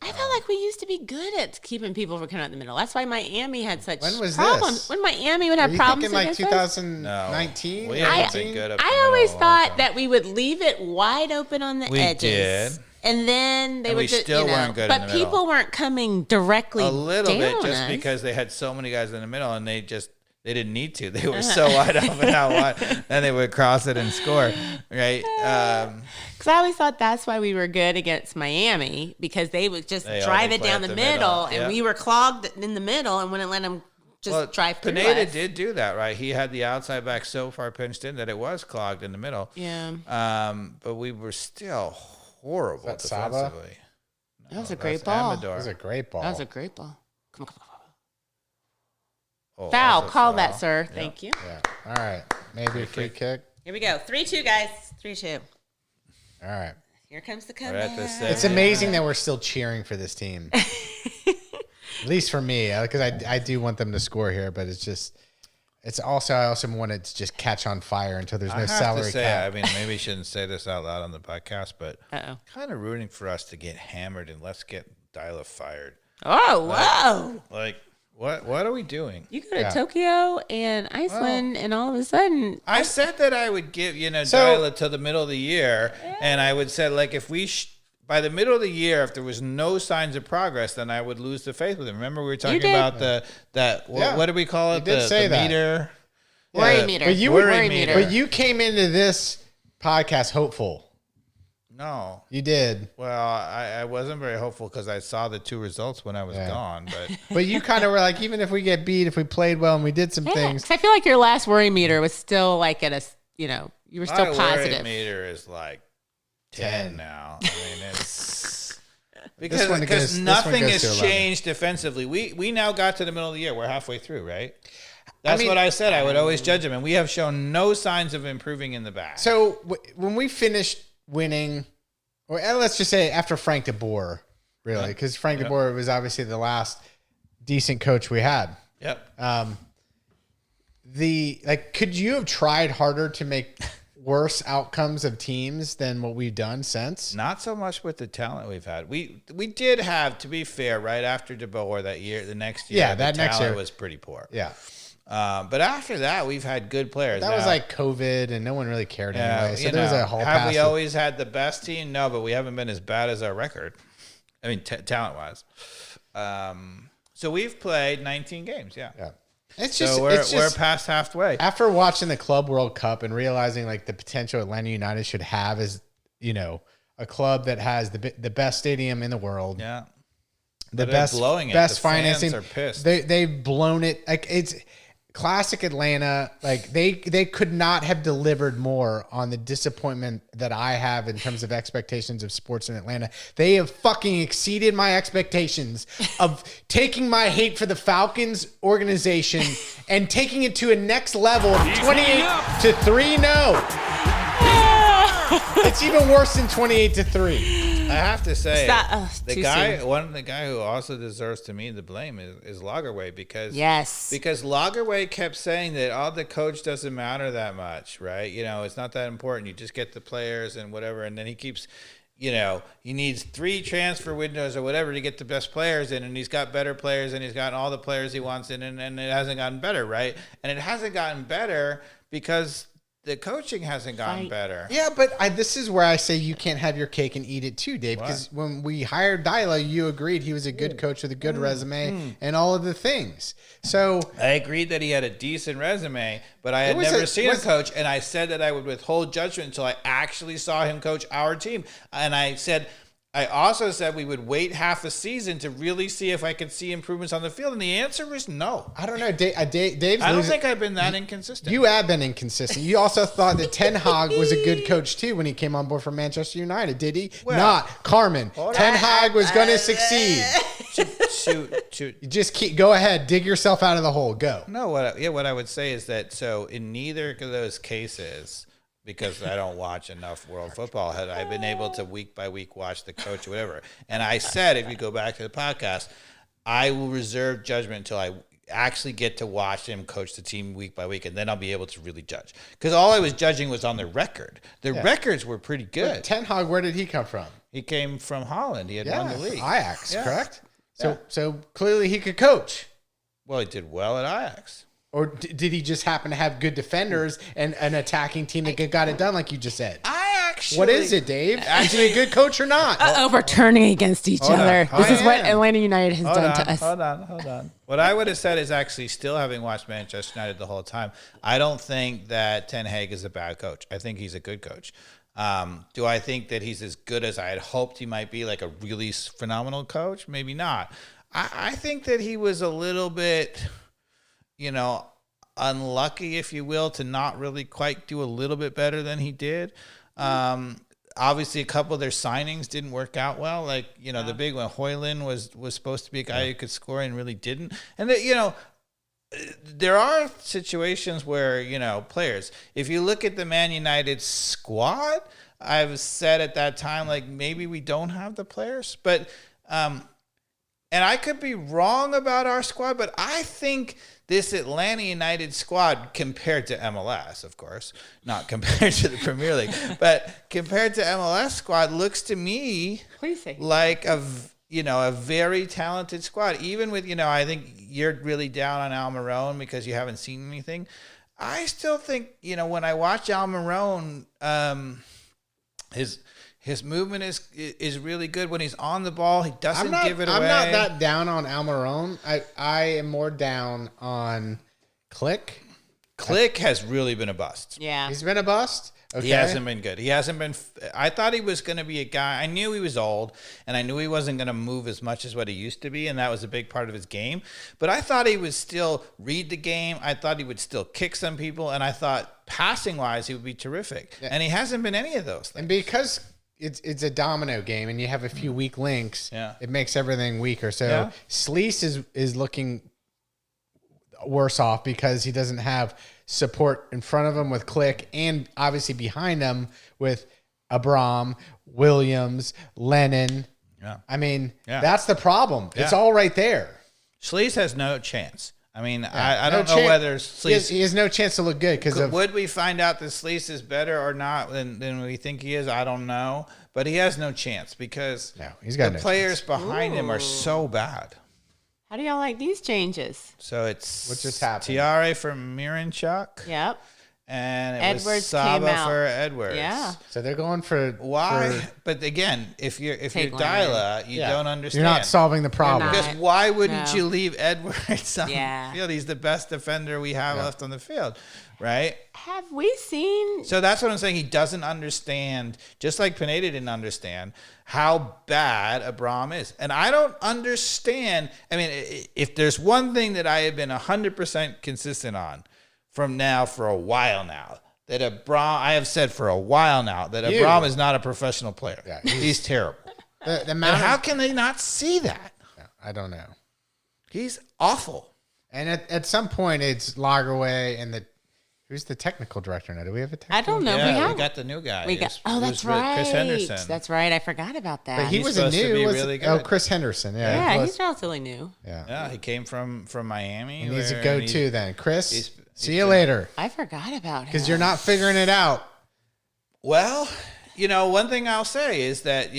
B: I felt like we used to be good at keeping people from coming out the middle. That's why Miami had such problems.
A: This?
B: When Miami would have problems
A: thinking like
B: against
A: 2019?
C: No, we haven't been good up the
B: I
C: middle
B: always
C: a long
B: thought
C: time.
B: that we would leave it wide open on the edges.
C: Did.
B: And then they
C: And
B: would
C: we
B: just,
C: still weren't good in
B: but
C: the middle.
B: people weren't coming directly
C: A little
B: down
C: bit, just
B: us.
C: because they had so many guys in the middle and they didn't need to. They were so wide open out wide, and they would cross it and score, right?
B: Because I always thought that's why we were good against Miami, because they would just drive it
C: play
B: down
C: at
B: the
C: the
B: middle,
C: middle.
B: and we were clogged in the middle and wouldn't let them just drive through
C: Pineda
B: us.
C: did do that, right? He had the outside back so far pinched in that it was clogged in the middle.
B: Yeah.
C: But we were still horrible
A: Is that Saba?
C: defensively.
B: That was a great ball.
C: Amador.
A: That was a great ball.
B: That was a great ball. Come on.
C: Oh,
B: Foul.
C: that was a
B: Call
C: foul.
B: that, sir.
C: Yep.
B: Thank you.
A: Yeah. All right. Maybe a free kick.
B: Here we go. 3-2, guys. 3-2.
A: All right.
B: Here comes the
C: We're at
B: comeback.
C: the
A: It's
C: same.
A: amazing that we're still cheering for this team. At least for me, because I do want them to score here, but I also want it to just catch on fire until there's no
C: I have
A: salary
C: to say,
A: cap.
C: I mean, maybe I shouldn't say this out loud on the podcast, but
B: Uh-oh.
C: kind of rooting for us to get hammered and let's get Deila fired.
B: Oh, whoa.
C: Like, what are we doing?
B: You go to Tokyo and Iceland, and all of a sudden...
C: I said that I would give, Deila till the middle of the year, and I would say, like, if we... by the middle of the year, if there was no signs of progress, then I would lose the faith with him. Remember we were talking about what did we call it?
A: You did say that.
C: Meter?
B: Worry meter.
A: But you
C: Worry meter.
A: But you came into this podcast hopeful.
C: No.
A: You did.
C: Well, I wasn't very hopeful because I saw the two results when I was gone. But
A: But you kind of were like, even if we get beat, if we played well and we did some things.
B: 'Cause I feel like your last worry meter was still like at a, you were still
C: my
B: positive.
C: worry meter is like 10 now. I mean, it's
A: This one
C: because
A: goes-
C: nothing
A: this one goes to
C: has
A: 11.
C: changed defensively. We now got to the middle of the year. We're halfway through, right? That's
A: mean-
C: what I said. I would always judge them, and we have shown no signs of improving in the back.
A: So when we finished winning, or let's just say after Frank DeBoer, really, because Frank DeBoer was obviously the last decent coach we had.
C: Yep.
A: Could you have tried harder to make worse outcomes of teams than what we've done since?
C: Not so much with the talent we've had. We did have, to be fair, right after DeBoer that year, the next year,
A: Yeah, that
C: the
A: next
C: talent
A: year
C: was pretty poor.
A: Yeah.
C: But after that, we've had good players.
A: That was like COVID, and no one really cared anyway. So there's a whole
C: have we always had the best team? No, but we haven't been as bad as our record. I mean, talent-wise. So we've played 19 games, yeah.
A: It's
C: so
A: just,
C: we're past halfway.
A: After watching the Club World Cup and realizing like the potential Atlanta United should have is, a club that has the best stadium in the world.
C: Yeah.
A: The best financing.
C: Fans are pissed.
A: They've blown it. Like it's classic Atlanta. Like they could not have delivered more on the disappointment that I have in terms of expectations of sports in Atlanta. They have fucking exceeded my expectations of taking my hate for the Falcons organization and taking it to a next level of 28-3. No. It's even worse than 28-3.
C: I have to say, the guy who also deserves to me the blame is Lagerwey because Lagerwey kept saying that the coach doesn't matter that much, right? It's not that important. You just get the players and whatever, and then he keeps, he needs 3 transfer windows or whatever to get the best players in, and he's got better players and he's got all the players he wants in, and it hasn't gotten better, right? And it hasn't gotten better because the coaching hasn't gotten better.
A: Yeah, but this is where I say you can't have your cake and eat it too, Dave. Because when we hired Deila, you agreed he was a good coach with a good resume and all of the things. So
C: I agreed that he had a decent resume, but I had never seen him coach, and I said that I would withhold judgment until I actually saw him coach our team. And I also said we would wait half a season to really see if I could see improvements on the field, and the answer was no.
A: I don't know, Dave's
C: I don't think I've been that inconsistent.
A: You have been inconsistent. You also thought that Ten Hag was a good coach too when he came on board for Manchester United, did he?
C: Well,
A: not Carmen. Ten Hag was going to succeed.
C: Shoot.
A: You just go ahead, dig yourself out of the hole. Go.
C: No, what I would say is that in neither of those cases, because I don't watch enough world football, had I been able to week by week watch the coach or whatever. And I said, if you go back to the podcast, I will reserve judgment until I actually get to watch him coach the team week by week, and then I'll be able to really judge. Because all I was judging was on the record. The records were pretty good.
A: But Ten Hag, where did he come from?
C: He came from Holland. He had won the league.
A: Ajax, correct? So clearly he could coach.
C: Well, he did well at Ajax.
A: Or did he just happen to have good defenders and an attacking team that got it done like you just said? What is it, Dave? Is he a good coach or not?
B: We're turning against each other. This is what Atlanta United has done to us.
C: Hold on. What I would have said is actually still having watched Manchester United the whole time, I don't think that Ten Hag is a bad coach. I think he's a good coach. Do I think that he's as good as I had hoped he might be, like a really phenomenal coach? Maybe not. I think that he was a little bit, unlucky, if you will, to not really quite do a little bit better than he did. Obviously, a couple of their signings didn't work out well. Like, the big one, Højlund was supposed to be a guy who could score and really didn't. And that, there are situations where, players, if you look at the Man United squad, I've said at that time, like, maybe we don't have the players, but, and I could be wrong about our squad, but I think this Atlanta United squad, compared to MLS, of course, not compared to the Premier League, but compared to MLS squad, looks to me like a very talented squad. Even with, I think you're really down on Almiron because you haven't seen anything. I still think, when I watch Almiron, his movement is really good. When he's on the ball, he doesn't give it away.
A: I'm not that down on Almiron. I am more down on Click.
C: Click has really been a bust.
B: Yeah.
A: He's been a bust? Okay.
C: He hasn't been good. He hasn't been. I thought he was going to be a guy. I knew he was old, and I knew he wasn't going to move as much as what he used to be, and that was a big part of his game. But I thought he would still read the game. I thought he would still kick some people, and I thought passing-wise he would be terrific. Yeah. And he hasn't been any of those things.
A: And because it's a domino game, and you have a few weak links, it makes everything weaker. So Sleece is looking worse off because he doesn't have support in front of him with Click, and obviously behind him with Abram, Williams, Lennon.
C: Yeah.
A: I mean, that's the problem. Yeah. It's all right there.
C: Sleece has no chance. I mean, I don't know whether Sleece...
A: He has no chance to look good because of...
C: Would we find out that Sleece is better or not than we think he is? I don't know. But he has no chance because
A: he's got
C: the players behind him are so bad.
B: How do y'all like these changes?
C: So it's
A: What just happened?
C: Tiare for Miranchuk,
B: Yep.
C: and it
B: Edwards
C: was
B: came
C: Saba
B: out.
C: for Edwards.
B: Yeah.
A: So they're going for
C: Why?
A: for-
C: But again, if you're
B: Take
C: Deila, you
A: Yeah.
C: don't understand.
A: You're not solving the problem.
B: not.
C: Because why wouldn't
B: No.
C: you leave Edwards on
B: Yeah.
C: the field? He's the best defender we have left on the field, right?
B: Have we seen?
C: So that's what I'm saying. He doesn't understand, just like Pineda didn't understand, how bad Abram is. And I don't understand. I mean, if there's one thing that I have been 100% consistent on from now for a while now, that I have said for a while now that Abram is not a professional player.
A: Yeah,
C: he's terrible.
A: the
C: And
A: amount
C: how
A: of,
C: can they not see that?
A: I don't know.
C: He's awful.
A: And at some point, it's Lagerway and who's the technical director now? Do we have a technical?
B: I don't know.
C: Yeah,
B: we
C: we
B: have.
C: got the new guy.
B: We got.
C: who's-
B: Oh, that's
C: who's with
B: right.
C: Chris Henderson.
B: That's right. I forgot about that.
A: But he
C: He's
A: was a
C: supposed to
A: new.
C: be
A: was
C: really
A: it? Oh,
C: good.
A: Chris Henderson. Yeah,
B: yeah,
A: he was.
B: he's relatively new.
A: Yeah.
C: Yeah, he came from Miami.
A: And he's a
C: where-
A: go-to then. Chris,
C: he's
A: see you
C: been-
A: later.
B: I forgot about him
A: Because you're not figuring it out.
C: Well, one thing I'll say is that,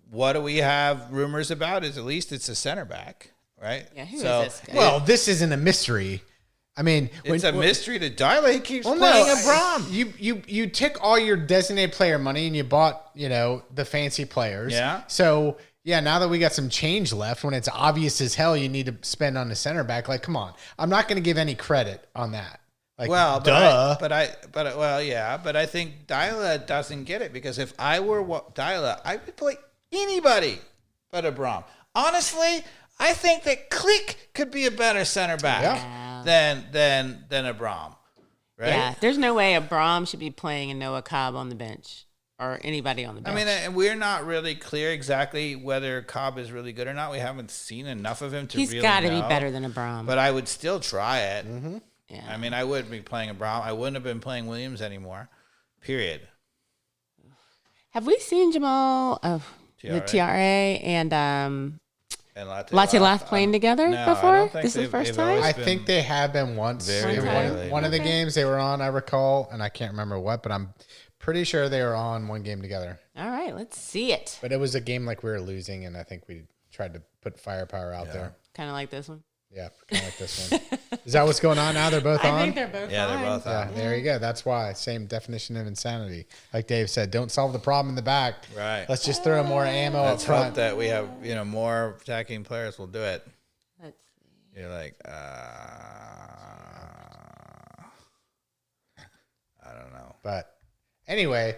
C: what do we have rumors about is at least it's a center back, right?
B: Yeah, who is
C: so
B: this guy?
A: Well, this isn't a mystery. I mean,
C: it's a mystery to Deila. He keeps
A: Well,
C: playing
A: no,
C: Abram.
A: You took all your designated player money and you bought, the fancy players.
C: Yeah.
A: So, yeah, now that we got some change left, when it's obvious as hell you need to spend on the center back, like, come on. I'm not going to give any credit on that. Like,
C: Well,
A: duh.
C: but I think Deila doesn't get it because if I were Deila, I would play anybody but Abram. Honestly, I think that Click could be a better center back than Abram. Right?
B: Yeah, there's no way Abram should be playing and Noah Cobb on the bench or anybody on the bench.
C: I mean, and we're not really clear exactly whether Cobb is really good or not. We haven't seen enough of him to
B: he's
C: really
B: got to be
C: know.
B: better than Abram.
C: But I would still try it.
A: Mm-hmm.
B: Yeah.
C: I mean, I wouldn't be playing Abram. I wouldn't have been playing Williams anymore. Period.
B: Have we seen Jamal, the TRA and
C: And
B: Latte Lath playing together
C: no, I
B: before?
C: don't think
B: This is the
C: they've-
B: first
C: they've
B: time?
C: always
A: I
C: been
A: think they have been once.
C: very
A: In
C: rarely.
A: one of the
B: Okay.
A: games they were on, I recall, and I can't remember what, but I'm pretty sure they were on one game together.
B: All right, let's see it.
A: But it was a game like we were losing, and I think we tried to put firepower out there.
B: Kind of like this one.
A: Yeah, kind of like this one. Is that what's going on now? They're both on?
B: I think they're both
C: Yeah, they're
B: on.
C: both
A: Yeah,
C: on.
A: there you go. That's why. Same definition of insanity. Like Dave said, don't solve the problem in the back.
C: Right.
A: Let's just throw more ammo
C: Let's
A: up
C: hope
A: front.
C: that we have, more attacking players will do it.
B: Let's see.
C: You're like, I don't know.
A: But anyway,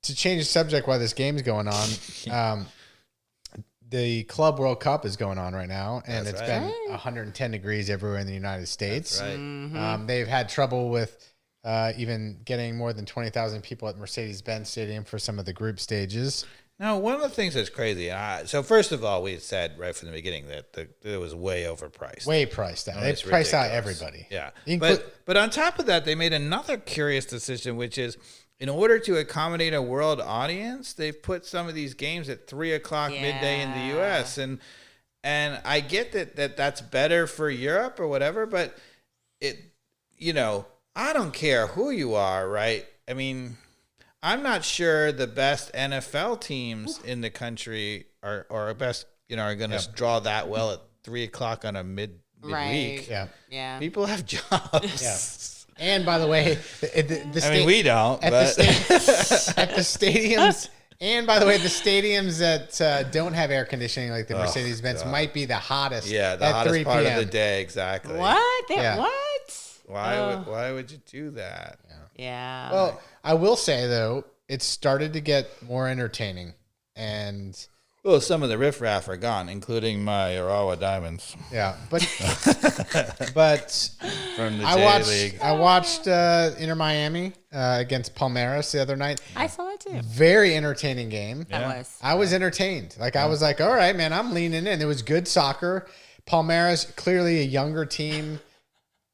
A: to change the subject while this game's going on, the Club World Cup is going on right now, and
C: That's
A: it's
C: right.
A: been 110 degrees everywhere in the United States.
C: Right.
A: They've had trouble with even getting more than 20,000 people at Mercedes-Benz Stadium for some of the group stages.
C: Now, one of the things that's crazy. So first of all, we had said right from the beginning that it was way overpriced.
A: Way priced out.
C: Oh,
A: They
C: it's
A: priced out
C: ridiculous.
A: everybody.
C: Yeah.
A: Inclu-
C: But on top of that, they made another curious decision, which is in order to accommodate a world audience, they've put some of these games at 3:00 midday in the
B: Yeah.
C: U.S. And I get that's better for Europe or whatever, but I don't care who you are, right? I mean, I'm not sure the best NFL teams in the country are best, are going to draw that well at 3:00 on a midweek.
B: Right.
A: Yeah.
B: Yeah.
C: People have jobs.
A: Yeah. And by the way,
C: I mean, we don't.
A: at
C: But
A: the stadiums. And by the way, the stadiums that don't have air conditioning, like the Mercedes-Benz, might be the hottest.
C: yeah, the
A: at
C: hottest
A: 3
C: part
A: p.m.
C: of the day, exactly.
B: What?
A: Yeah.
B: What?
C: Why would you do that?
B: Yeah.
A: Well, I will say though, it started to get more entertaining, and
C: Well, some of the riffraff are gone, including my Urawa Diamonds
A: yeah, but
C: from the
A: I
C: J
A: watched
C: League.
A: I watched Inter Miami against Palmeiras the other night.
B: I saw it too.
A: Very entertaining game.
B: That
C: Yeah.
B: was.
A: I was entertained. Like I was like, all right, man, I'm leaning in. It was good soccer. Palmeiras, clearly a younger team,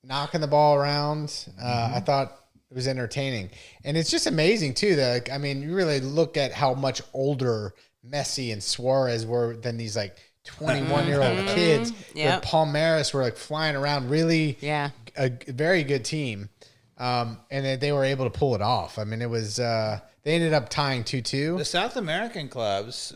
A: knocking the ball around. I thought it was entertaining, and it's just amazing too. That I mean, you really look at how much older Messi and Suarez were than these like 21-year-old kids.
B: Yep.
A: Where Palmeiras were like flying around, really
B: Yeah.
A: a very good team, and they were able to pull it off. I mean, it was they ended up tying 2-2.
C: The South American clubs,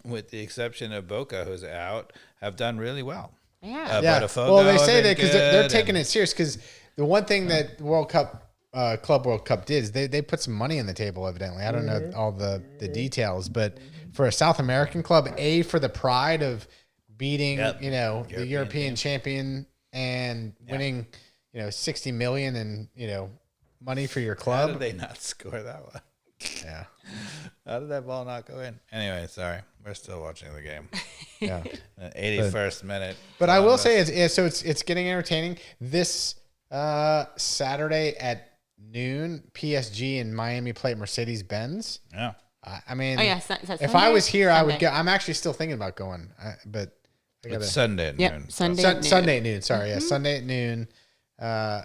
C: with the exception of Boca, who's out, have done really well.
B: Yeah.
C: Botafogo,
A: Well, they say
C: have
A: that
C: been
A: because they're
C: good,
A: taking
C: and-
A: it serious. Because the one thing that Club World Cup did is they put some money on the table. Evidently, I don't know all the details, but for a South American club, for the pride of beating the European champion and winning 60 million and money for your
C: How
A: club.
C: did they not score that one?
A: Yeah.
C: How did that ball not go in? Anyway, sorry. We're still watching the game.
A: Yeah.
C: 81st minute.
A: But I will say it's getting entertaining. This Saturday at noon, PSG and Miami play Mercedes-Benz.
C: Yeah.
A: I mean,
B: is that Sunday?
A: if I was here, I would
B: Sunday.
A: go. I'm actually still thinking about going, but I gotta
C: It's Sunday at
B: Yep,
C: noon.
B: Sunday. at noon.
A: Sunday at noon. Sorry, yeah, Sunday at noon. I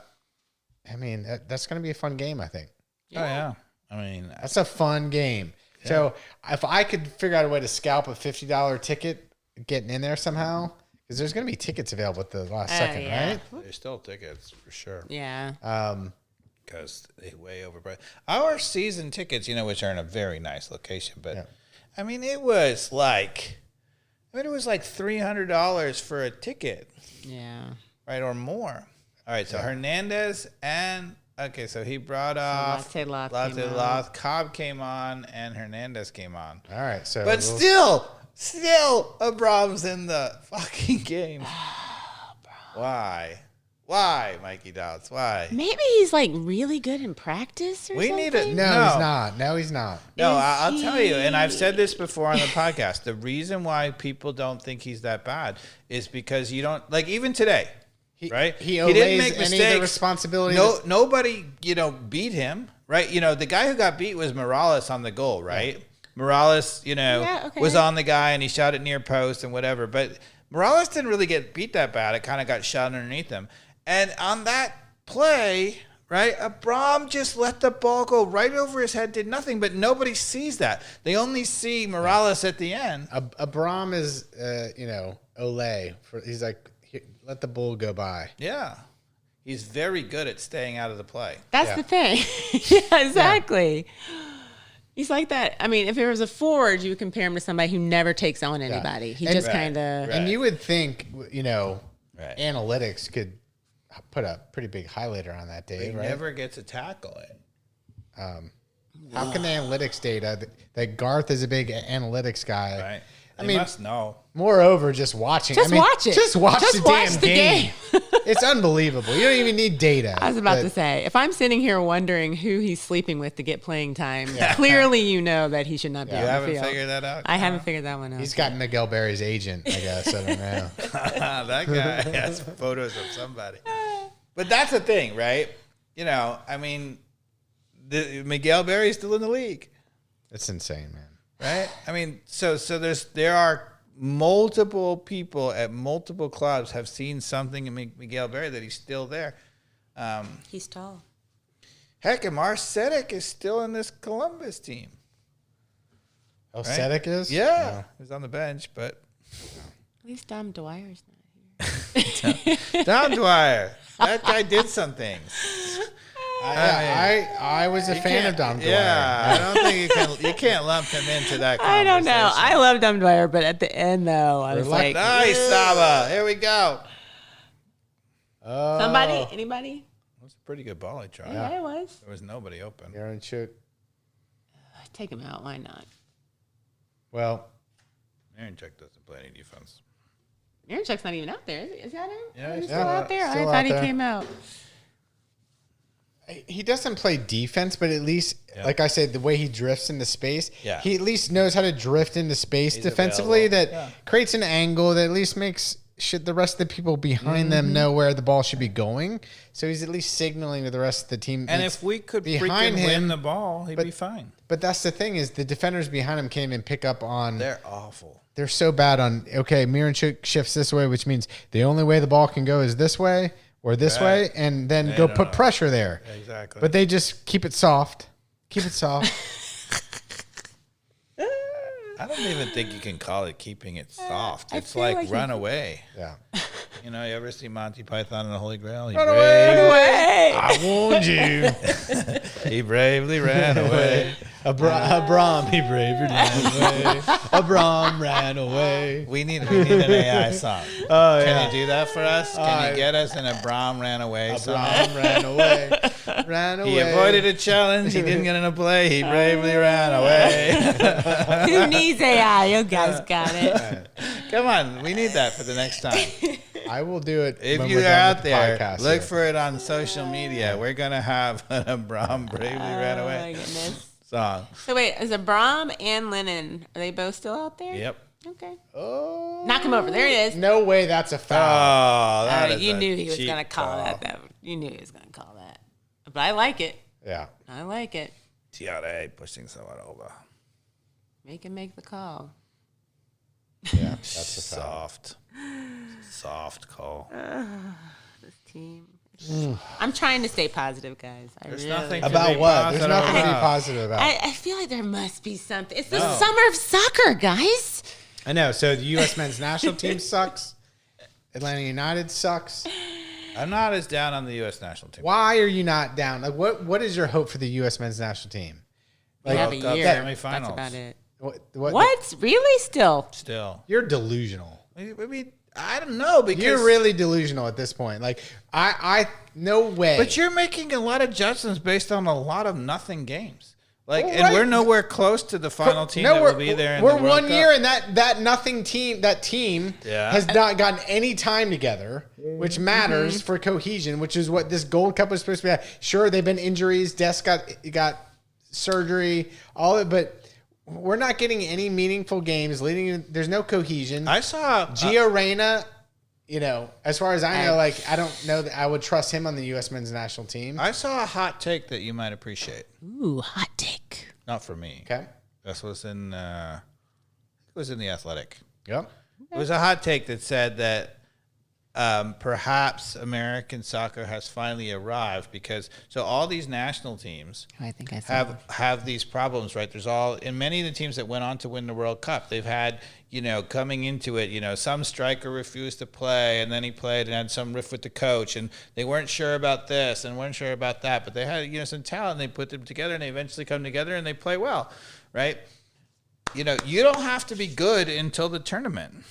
A: mean, that's going to be a fun game. I think
C: Oh, yeah. I mean,
A: that's a fun game. So if I could figure out a way to scalp a $50 ticket, getting in there somehow, because there's going to be tickets available at the last second,
B: yeah.
A: right?
C: there's still tickets for sure.
B: Yeah.
C: Because they way overpriced. Our season tickets, which are in a very nice location, but I mean, it was like $300 for a ticket,
B: Yeah.
C: right, or more. All right, so Hernandez and so he brought off
B: Latte Loth
C: Latte
B: came
C: Loth, Cobb came on, and Hernandez came on.
A: All right, so
C: But still, Abram's in the fucking game. Why? Why, Mikey Dobbs? Why?
B: Maybe he's like really good in practice or
C: We
B: something.
C: need a
A: no, he's not. No, he's not.
C: No,
B: Is
C: I'll tell you, and I've said
B: he-
C: this before on the podcast. The reason why people don't think he's that bad is because you don't even today, right?
A: He
C: didn't
A: allays
C: make
A: any of the
C: mistakes.
A: responsibility.
C: Nobody, beat him, right? The guy who got beat was Morales on the goal, right? Morales,
B: okay.
C: was on the guy and he shot it near post and whatever. But Morales didn't really get beat that bad. It kind of got shot underneath him. And on that play, right, Abram just let the ball go right over his head, did nothing, but nobody sees that. They only see Morales at the end.
A: Abram is, Olay. He's like, let the bull go by.
C: Yeah. He's very good at staying out of the play.
B: That's
A: Yeah.
B: the thing. Yeah, exactly. He's like that. I mean, if it was a forward, you would compare him to somebody who never takes on anybody. He
A: And-
B: just
C: Right,
B: kind of.
C: right.
A: And you would think,
C: Right.
A: analytics could put a pretty big highlighter on that,
C: He
A: Dave, right?
C: never gets a tackle in.
A: How can the analytics data that Garth is a big analytics guy?
C: Right.
A: I
C: They
A: mean,
C: must know.
A: moreover, just watching.
B: Just watch it.
A: Just watch
B: Just
A: the
B: watch
A: damn
B: the
A: game.
B: game.
A: It's unbelievable. You don't even need data.
B: I was about
A: But
B: to say, if I'm sitting here wondering who he's sleeping with to get playing time, clearly you know that he should not be
C: You
B: on the
C: haven't
B: field.
C: figured that out?
B: I haven't figured that one out.
A: He's got Miguel Berry's agent, I guess. I don't know.
C: That guy has photos of somebody. But that's the thing, right? I mean, Miguel Berry's still in the league,
A: It's insane, man.
C: right? I mean, so there are multiple people at multiple clubs have seen something in Miguel Berry that he's still there.
B: He's tall.
C: Heck, Amar Sedek is still in this Columbus team.
A: Oh,
C: Right?
A: Sedek is?
C: Yeah, he's on the bench, but
B: At least Dom Dwyer's not here.
C: Don Dwyer, that guy did some things.
A: I was a fan of Dom Dwyer.
C: Yeah, I don't think you can't lump him into that
B: I don't know.
C: conversation.
B: I love Dom Dwyer, but at the end, though, I was like,
C: Nice, Saba. Here we go.
A: Oh,
B: somebody? Anybody?
C: That's a pretty good ball he tried.
B: Yeah, it was.
C: There was nobody open.
A: Aaron Chook.
B: Take him out. Why not?
A: Well,
C: Aaron Check doesn't play any defense.
B: Aaron Chuck's not even out there. Is that him?
C: Yeah,
B: He's
C: he's
B: still out there?
A: still
B: I thought
A: out
B: he
A: there.
B: came out.
A: he doesn't play defense, but at least, like I said, the way he drifts into space,
C: Yeah.
A: he at least knows how to drift into space
C: He's
A: defensively
C: available.
A: that creates an angle that at least makes the rest of the people behind them know where the ball should be going. So he's at least signaling to the rest of the team.
C: And
A: it's
C: if we could
A: behind
C: freaking
A: him,
C: win the ball, he'd
A: but-
C: be fine.
A: But that's the thing is the defenders behind him can't even pick up on.
C: They're awful.
A: They're so bad on, okay, Miranchuk shifts this way, which means the only way the ball can go is this way or this
C: Right.
A: way, and then
C: They
A: go
C: don't
A: put
C: know.
A: pressure there.
C: Exactly.
A: But they just keep it soft. Keep it soft.
C: I don't even think you can call it keeping it soft.
B: I
C: It's
B: feel
C: like
B: like
C: run away.
A: Yeah.
C: You ever see Monty Python and the Holy Grail? He,
A: Run away.
B: Way.
A: I warned you.
C: he bravely ran away.
A: Abram, he bravely ran away. Abram ran away.
C: We need an AI song.
A: Oh,
C: Can you do that for us? Can you get us an Abram ran away song?
A: Abram ran away. Ran away.
C: He avoided a challenge. He didn't get in a play. He bravely ran away.
B: Who needs AI? You guys got it.
C: Come on. We need that for the next time.
A: I will do it.
C: If
A: when
C: you're
A: we're done
C: out
A: with the
C: there,
A: podcast
C: look
A: here.
C: for it on social media. We're going to have an Abram bravely ran
B: Oh my
C: away
B: goodness.
C: song.
B: So wait, is Abram and Lennon, are they both still out there?
C: Yep.
B: Okay.
A: Oh,
B: Knock him over. There it is.
A: no way. That's a foul.
C: Oh, that is
B: You
C: a
B: knew he was
C: cheap
B: going to call
C: call.
B: that, though. You knew he was going to call that. But I like it.
A: Yeah.
B: I like it.
C: TRA pushing someone over.
B: Make him make the call.
A: Yeah. That's a foul.
C: Soft call.
B: This team. I'm trying to stay positive, guys.
C: There's
B: really,
C: nothing to
A: About
C: be
A: what? There's
C: positive
A: nothing to be
C: about.
A: positive about.
B: I feel like there must be something. It's the summer of soccer, guys.
A: I know. So the U.S. men's national team sucks. Atlanta United sucks.
C: I'm not as down on the U.S. national team.
A: Why are you not down? Like, what is your hope for the U.S. men's national team?
B: We have a
C: World Cup
B: year.
C: semifinals.
B: That's about it.
A: What?
B: What? Really? Still?
C: Still.
A: You're delusional.
C: I mean, I don't know because
A: You're really delusional at this point. Like, I no way.
C: But you're making a lot of judgments based on a lot of nothing games. Like,
A: Well,
C: and
A: right.
C: we're nowhere close to the final team that will be there.
A: We're
C: in the World
A: 1
C: Cup.
A: year, and that nothing team, that team
C: Yeah.
A: has not gotten any time together, which matters for cohesion, which is what this Gold Cup was supposed to be. Sure, they've been injuries. Des got surgery, all of it, but we're not getting any meaningful games. There's no cohesion.
C: I saw
A: Gio Reyna, as far as I know, like I don't know that I would trust him on the U.S. men's national team.
C: I saw a hot take that you might appreciate.
B: Ooh, hot take.
C: Not for me.
A: Okay.
C: This was in it was in the Athletic.
A: Yep.
C: It was a hot take that said that perhaps American soccer has finally arrived because all these national teams
B: I think I saw
C: have these problems, right? There's in many of the teams that went on to win the World Cup, they've had, coming into it, some striker refused to play and then he played and had some riff with the coach and they weren't sure about this and weren't sure about that, but they had, some talent and they put them together and they eventually come together and they play well, right? You don't have to be good until the tournament.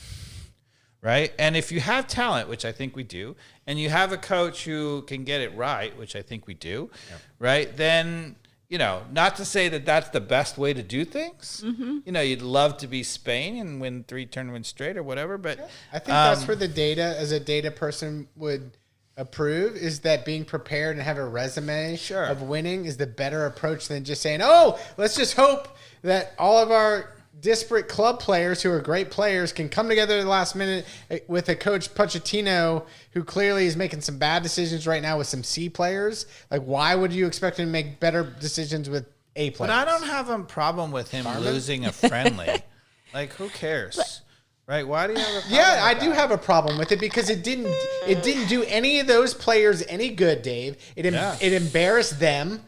C: Right. And if you have talent, which I think we do, and you have a coach who can get it right, which I think we do, right, then, not to say that that's the best way to do things. Mm-hmm. You'd love to be Spain and win 3 tournaments straight or whatever. But
A: I think that's where the data, as a data person, would approve, is that being prepared and have a resume of winning is the better approach than just saying, let's just hope that all of our disparate club players who are great players can come together at the last minute with a coach Pochettino who clearly is making some bad decisions right now with some C players. Like, why would you expect him to make better decisions with A players?
C: But I don't have a problem with him losing a friendly. Like, who cares? Right? Why do you have a problem
A: Yeah, I
C: with
A: do
C: that?
A: have a problem with it because it didn't do any of those players any good, Dave. It embarrassed them.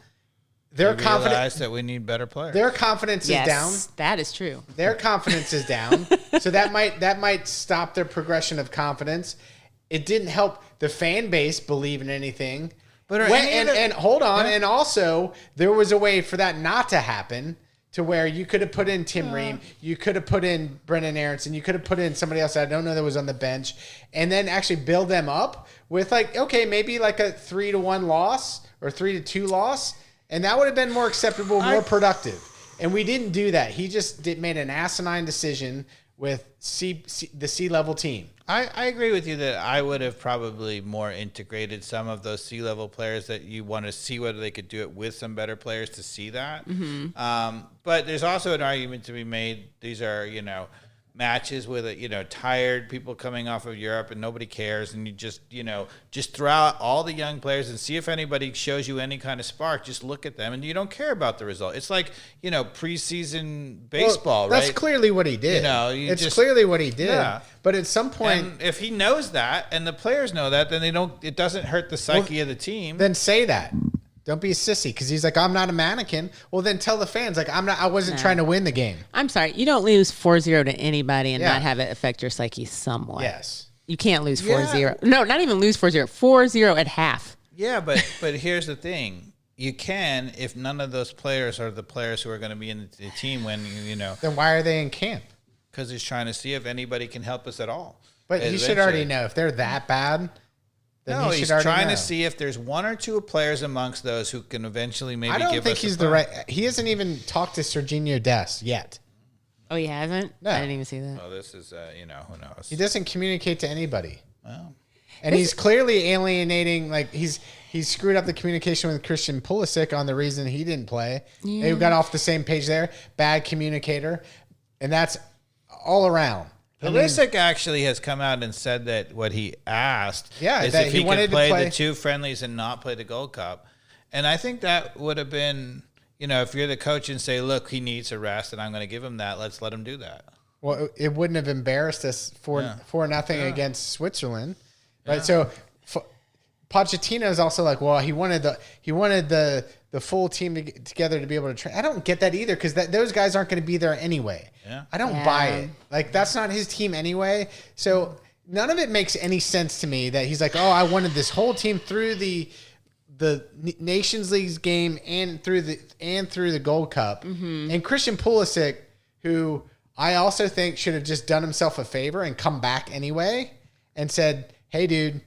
A: They're
C: We
A: confident
C: realize that we need better players.
A: Their confidence is down.
B: That is true.
A: Their confidence is down. So that might stop their progression of confidence. It didn't help the fan base believe in anything.
C: But
A: and hold on, and also there was a way for that not to happen, to where you could have put in Tim Ream, you could have put in Brendan Aronson, you could have put in somebody else that I don't know that was on the bench, and then actually build them up with maybe like a 3-1 loss or 3-2 loss. And that would have been more acceptable, more productive. And we didn't do that. He just made an asinine decision with the C-level team.
C: I agree with you that I would have probably more integrated some of those C-level players that you want to see whether they could do it with some better players to see that. Mm-hmm. But there's also an argument to be made. These are, matches with tired people coming off of Europe and nobody cares, and you just throw out all the young players and see if anybody shows you any kind of spark. Just look at them and you don't care about the result. It's like preseason baseball, right?
A: That's clearly what he did. It's clearly what he did. Yeah. But at some point,
C: and if he knows that and the players know that, then it doesn't hurt the psyche of the team.
A: Then say that. Don't be a sissy, because he's like, I'm not a mannequin. Well, then tell the fans, I wasn't trying to win the game.
B: I'm sorry. You don't lose 4-0 to anybody and not have it affect your psyche somewhat.
A: Yes.
B: You can't lose 4-0. No, not even lose 4-0. 4-0 at half.
C: Yeah, but here's the thing. you can if none of those players are the players who are going to be in the team when,
A: Then why are they in camp?
C: Because he's trying to see if anybody can help us at all.
A: But he should already know. If they're that bad, then
C: no,
A: he
C: he's
A: should already
C: trying
A: know.
C: to see if there's one or two players amongst those who can eventually maybe give us
A: I don't think he's the right. He hasn't even talked to Serginho Dest yet.
B: Oh, he hasn't?
A: No.
B: I didn't even see that.
C: Oh, this is, who knows?
A: He doesn't communicate to anybody.
C: Well,
A: And he's clearly alienating, like he's screwed up the communication with Christian Pulisic on the reason he didn't play.
B: Yeah.
A: They got off the same page there. Bad communicator. And that's all around.
C: Pulisic actually has come out and said that what he asked is
A: that
C: if
A: he
C: he
A: wanted
C: could
A: to
C: play
A: play
C: the two friendlies and not play the Gold Cup. And I think that would have been, if you're the coach and say, look, he needs a rest and I'm going to give him that, let's let him do that.
A: Well, it wouldn't have embarrassed us for nothing against Switzerland. Right.
C: Yeah.
A: So Pochettino is also like, well, he wanted the full team together to be able to train. I don't get that either because those guys aren't going to be there anyway.
C: Yeah.
A: I don't buy it. Like that's not his team anyway. So none of it makes any sense to me that he's like, oh, I wanted this whole team through the Nations League game and through the Gold Cup. Mm-hmm. And Christian Pulisic, who I also think should have just done himself a favor and come back anyway and said, hey, dude,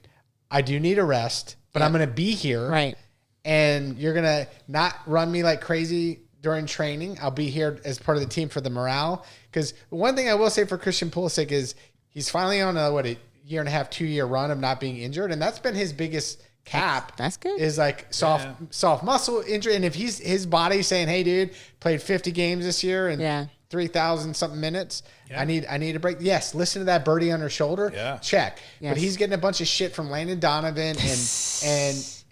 A: I do need a rest, but I'm going to be here.
B: Right.
A: And you're going to not run me like crazy during training. I'll be here as part of the team for the morale. Because one thing I will say for Christian Pulisic is he's finally on a year and a half, 2-year run of not being injured. And that's been his biggest cap.
B: That's good.
A: Is like soft muscle injury. And if his body's saying, hey, dude, played 50 games this year and 3,000 something minutes. Yeah. I need a break. Yes, listen to that birdie on her shoulder.
C: Yeah.
A: Check.
B: Yes.
A: But he's getting a bunch of shit from Landon Donovan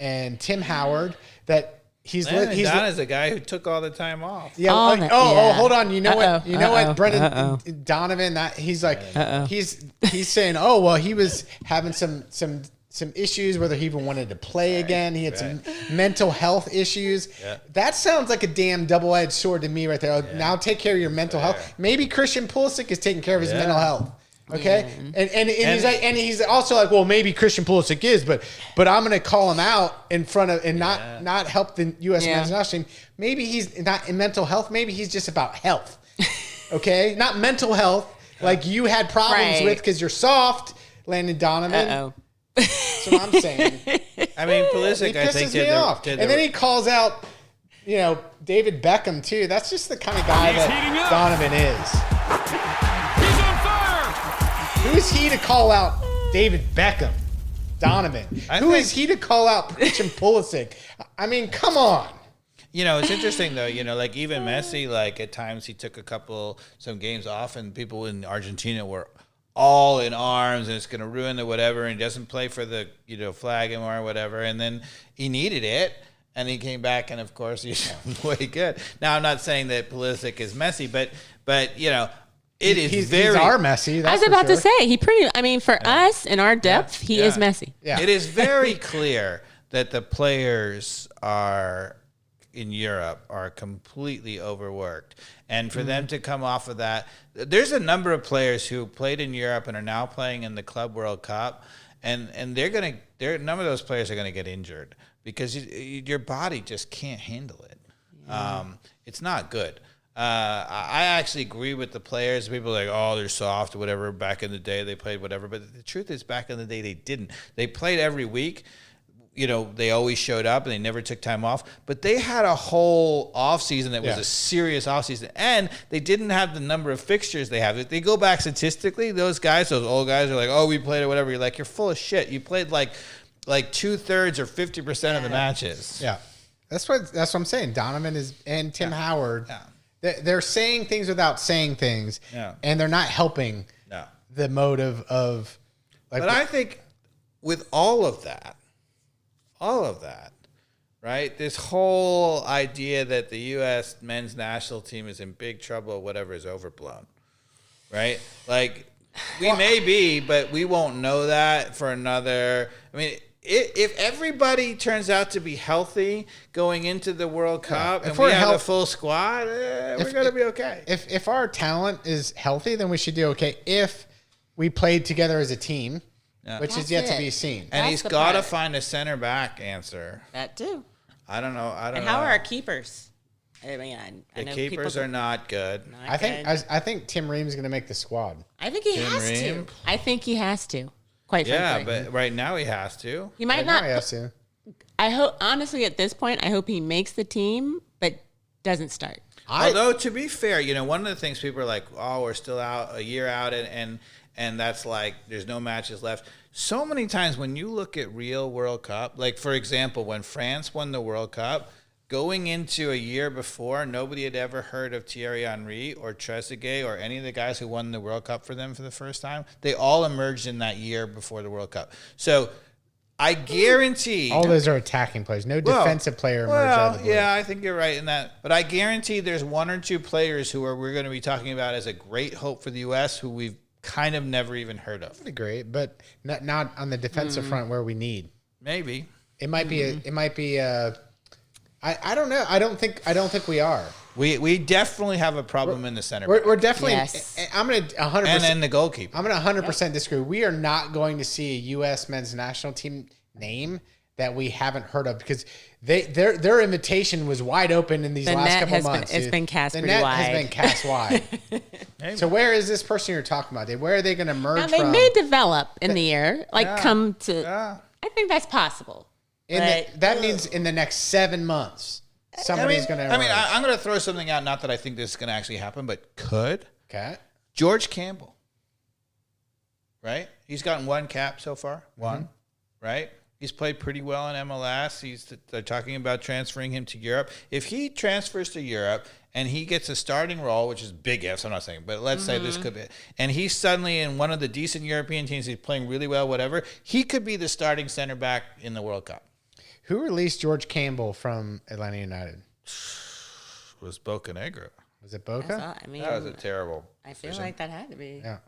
A: and Tim Howard that he's
C: Donovan's a guy who took all the time off.
A: Yeah. Hold on. You know what? Brendan Donovan. That he's like he's saying, oh well, he was having some issues, whether he even wanted to play again. He had some mental health issues. Yeah. That sounds like a damn double-edged sword to me right there. Yeah. Now take care of your mental health. Maybe Christian Pulisic is taking care of his mental health. Okay? Yeah. And he's also like, well, maybe Christian Pulisic is, but I'm going to call him out in front of and not help the U.S. men's national team. Maybe he's not in mental health. Maybe he's just about health. Okay? Not mental health like you had problems with because you're soft, Landon Donovan. That's what I'm saying.
C: I mean, Pulisic, I think,
A: did me off. And then he calls out, David Beckham too. That's just the kind of guy that Donovan is. He's on fire. Who is he to call out David Beckham? Donovan. Who is he to call out Christian Pulisic? I mean, come on.
C: It's interesting though. Like even Messi, like at times he took some games off, and people in Argentina were all in arms and it's going to ruin the whatever, and he doesn't play for the flag anymore or whatever, and then he needed it and he came back and of course he's way good. Now I'm not saying that Pulisic is Messi, but he's
A: our Messi.
B: I was about to say for us in our depth, he is Messi.
A: Yeah.
C: It is very clear that the players in Europe are completely overworked. And for them to come off of that, there's a number of players who played in Europe and are now playing in the Club World Cup, and none of those players are going to get injured because your body just can't handle it. Yeah. It's not good. I actually agree with the players. People are like, oh, they're soft or whatever. Back in the day, they played whatever. But the truth is, back in the day, they didn't. They played every week. They always showed up and they never took time off, but they had a whole off season that was a serious off season, and they didn't have the number of fixtures they have. If they go back statistically, those old guys are like, oh, we played or whatever. You're like, you're full of shit. You played like 2/3 or 50% of the matches.
A: Yeah. That's what I'm saying. Donovan and Tim Howard, they're saying things without saying things, and they're not helping the motive of like.
C: But I think with all of that, right? This whole idea that the U.S. men's national team is in big trouble or whatever is overblown, right? Like, we may be, but we won't know that for another. I mean, if everybody turns out to be healthy going into the World Cup and we have a full squad, we're going to be okay.
A: If our talent is healthy, then we should do okay. If we played together as a team. Yeah. Which is yet to be seen.
C: And he's got to find a center back answer.
B: That too.
C: I don't know.
B: And how are our keepers? I mean, I
C: The
B: know
C: keepers are not good.
A: I think Tim Ream's going to make the squad.
B: I think he
C: Tim
B: has
C: Ream?
B: to. I think he has to. Quite
C: Yeah,
B: frankly.
C: but right now he has to.
B: He might
A: Now
B: not.
A: he has to.
B: I hope, honestly, at this point, I hope he makes the team, but doesn't start.
C: Although, to be fair, one of the things people are like, oh, we're still out, a year out, and that's like, there's no matches left. So many times when you look at real World Cup, like, for example, when France won the World Cup, going into a year before, nobody had ever heard of Thierry Henry or Trezeguet or any of the guys who won the World Cup for them for the first time. They all emerged in that year before the World Cup. So I guarantee
A: All those are attacking players. No defensive player emerged out of the blue.
C: yeah, I think you're right in that. But I guarantee there's one or two players who we're going to be talking about as a great hope for the U.S. who we've kind of never even heard of.
A: Pretty great, but not on the defensive front where we need.
C: Maybe.
A: It might be I don't know. I don't think we are.
C: We definitely have a problem in the center back.
A: We're definitely.
B: Yes.
A: I'm gonna 100%.
C: And then the goalkeeper.
A: I'm gonna 100% disagree. We are not going to see a U.S. men's national team name that we haven't heard of because their invitation was wide open in these
B: The
A: last
B: net
A: couple
B: has
A: months.
B: been- it's been cast
A: the
B: pretty
A: net
B: wide.
A: has been cast wide. So where is this person you're talking about? Where are they going to merge
B: Now, they
A: from?
B: may develop in the year, come to.
C: Yeah.
B: I think that's possible.
A: That means in the next 7 months, somebody's going to emerge.
C: I'm going to throw something out. Not that I think this is going to actually happen, but could.
A: Okay.
C: George Campbell. Right? He's gotten one cap so far. One. Right? He's played pretty well in MLS. They're talking about transferring him to Europe. If he transfers to Europe and he gets a starting role, which is big ifs, I'm not saying, but let's say this could be, and he's suddenly in one of the decent European teams, he's playing really well, whatever, he could be the starting center back in the World Cup.
A: Who released George Campbell from Atlanta United?
C: It was Bocanegra.
A: Was it Boca?
B: I mean,
C: That was a terrible
B: I feel
C: decision.
B: like that had to be.
A: Yeah.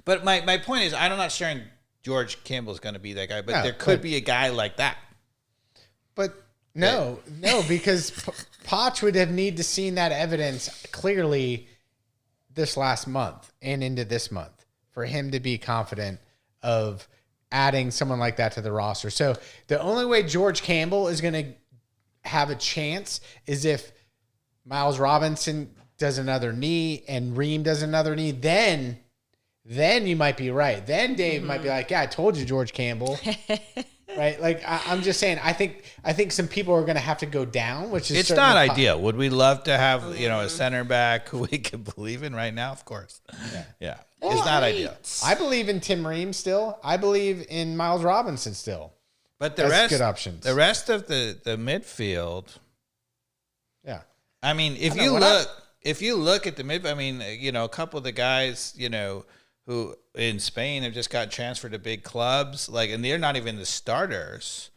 C: But my point is, I'm not sharing George Campbell's going to be that guy, but
A: No,
C: there could
A: but-
C: be a guy like that.
A: But no, because Poch would have need to seen that evidence clearly this last month and into this month for him to be confident of adding someone like that to the roster. So the only way George Campbell is going to have a chance is if Miles Robinson does another knee and Ream does another knee. Then you might be right. Then Dave might be like, yeah, I told you, George Campbell. Right? Like, I'm just saying, I think some people are going to have to go down, which is
C: It's not ideal. Would we love to have, a center back who we can believe in right now? Of course. Yeah. It's not ideal.
A: I believe in Tim Ream still. I believe in Miles Robinson still.
C: But the
A: That's
C: rest
A: good options.
C: The rest of the midfield,
A: Yeah.
C: I mean, if you look at the mid, I mean, a couple of the guys, who in Spain have just got transferred to big clubs, and they're not even the starters,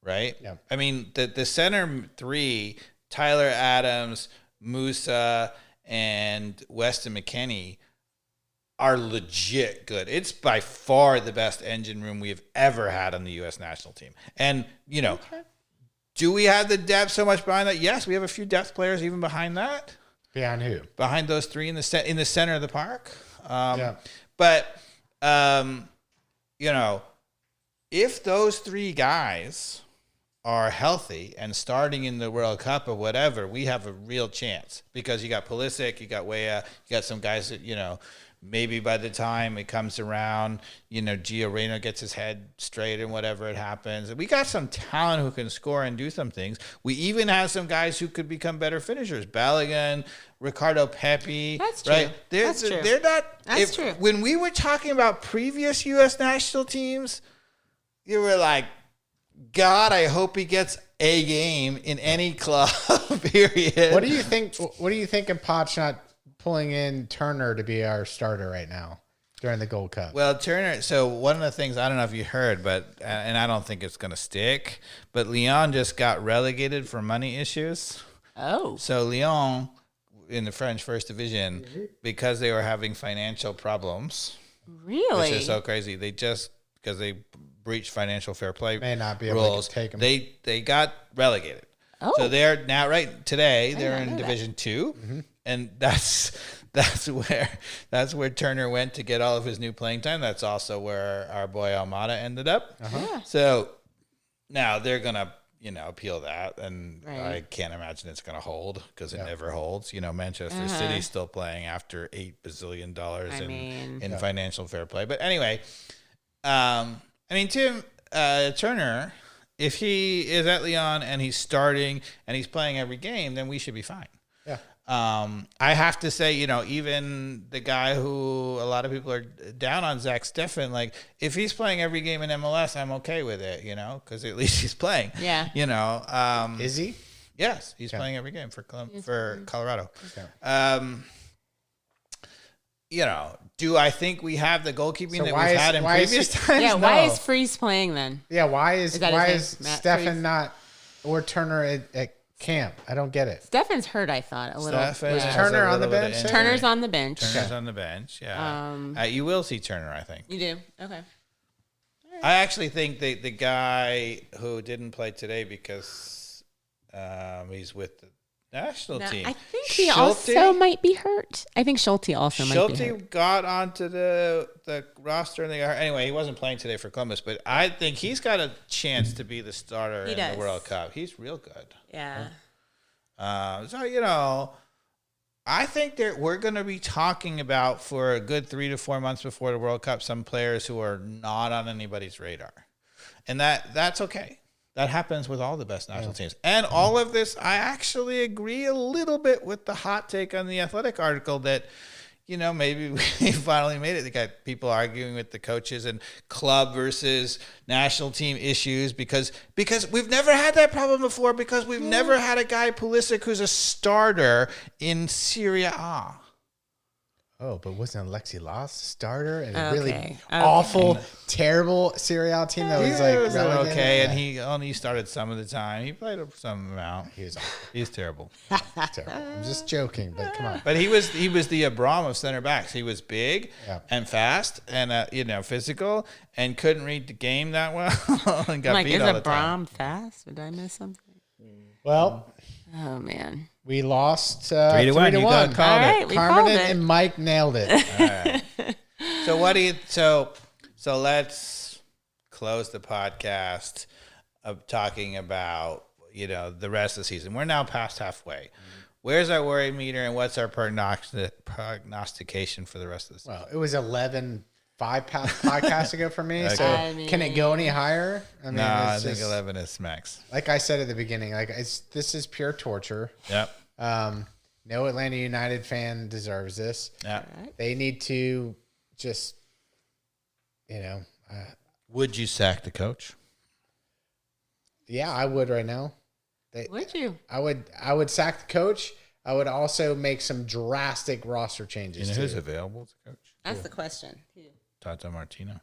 C: right?
A: Yeah.
C: I mean, the center three, Tyler Adams, Musa, and Weston McKennie are legit good. It's by far the best engine room we have ever had on the U.S. national team. And, do we have the depth so much behind that? Yes, we have a few depth players even behind that.
A: Behind who?
C: Behind those three in the center of the park.
A: Yeah.
C: But, if those three guys are healthy and starting in the World Cup or whatever, we have a real chance because you got Pulisic, you got Weah, you got some guys that, maybe by the time it comes around, Gio Reyna gets his head straight and whatever it happens. We got some talent who can score and do some things. We even have some guys who could become better finishers. Balogun, Ricardo Pepi.
B: That's true.
C: Right?
B: That's true.
C: They're not.
B: That's true.
C: When we were talking about previous U.S. national teams, you were like, God, I hope he gets a game in any club, period.
A: What do you think of Poch not pulling in Turner to be our starter right now during the Gold Cup?
C: Well, Turner, so one of the things, I don't know if you heard, but, and I don't think it's going to stick, but Lyon just got relegated for money issues.
B: Oh.
C: So Lyon, in the French First Division, because they were having financial problems,
B: Really?
C: which is so crazy, because they breached financial fair play
A: May not be able
C: rules,
A: to take them.
C: they got relegated.
B: Oh.
C: So they're now, right today, they're
B: not
C: in
B: know that.
C: Division 2, and that's where Turner went to get all of his new playing time. That's also where our boy Almada ended up.
B: Yeah.
C: So now they're gonna, appeal that, and
B: Right.
C: I can't imagine it's going to hold because it never holds. Manchester City's still playing after $8 bazillion in financial fair play. But anyway, Tim Turner, if he is at Lyon and he's starting and he's playing every game, then we should be fine.
A: Yeah.
C: I have to say, even the guy who a lot of people are down on, Zach Steffen, like if he's playing every game in MLS, I'm okay with it, because at least he's playing.
B: Yeah.
A: Is he?
C: Yes, he's playing every game for Colorado.
A: Okay.
C: Do I think we have the goalkeeping
A: So
C: that
A: why
C: we've
A: is-
C: had in
A: why is
C: previous
A: he-
C: times?
B: Yeah, why
C: No.
B: is Freeze playing then?
A: Yeah, why is
B: that his name? Matt
A: Stefan
B: Freese?
A: not or Turner at camp? I don't get it.
B: Steffen's hurt, I thought, a little.
C: Steffen
B: Yeah.
C: has
A: Turner
C: a
A: on the
C: little bit of
A: bench?
C: injury.
B: Turner's on the bench.
C: Turner's on the bench, yeah. You will see Turner, I think.
B: You do? Okay.
C: I actually think the guy who didn't play today because he's with the national team.
B: I think he
C: Schulte?
B: also might be hurt. I think Schulte also might be hurt.
C: Schulte got onto the roster and they got hurt. Anyway, he wasn't playing today for Columbus, but I think he's got a chance to be the starter in
B: does.
C: the World Cup. He's real good.
B: Yeah.
C: I think that we're going to be talking about for a good 3 to 4 months before the World Cup some players who are not on anybody's radar, and that's okay. That happens with all the best national teams. And all of this, I actually agree a little bit with the hot take on the Athletic article that, maybe we finally made it. They got people arguing with the coaches and club versus national team issues because we've never had that problem before because we've never had a guy, Pulisic, who's a starter in Serie A.
A: Oh, but wasn't Alexi Lass the starter and a
B: Okay.
A: really awful, terrible Serie A team that was like relegated?
C: Okay, and he only started some of the time. He played some amount. He's terrible.
A: Terrible. I'm just joking, but come on.
C: But he was the Abram of center backs. He was big and fast and physical and couldn't read the game that well and got beat
B: is
C: all the time.
B: Abram fast? Did I miss something?
A: Well,
B: Oh, man.
A: we lost
C: 3 to 1. You got called
B: All
C: it.
B: right, we called
A: Carmen
B: it.
A: and Mike nailed it.
C: All right. So what do you? So let's close the podcast of talking about the rest of the season. We're now past halfway. Where's our worry meter and what's our prognostication for the rest of the season?
A: Well, it was 11 podcasts ago for me. So
B: I
A: can it go any higher? I mean,
C: No, I
A: it's
C: think
A: just,
C: 11 is max.
A: like I said at the beginning, this is pure torture.
C: Yep.
A: No Atlanta United fan deserves this.
C: Yeah.
A: They need to just,
C: Would you sack the coach?
A: yeah, I would right now.
B: Would you?
A: I would sack the coach. I would also make some drastic roster changes.
C: You know who's
A: too.
C: available to coach?
B: That's the question.
C: Tata Martino.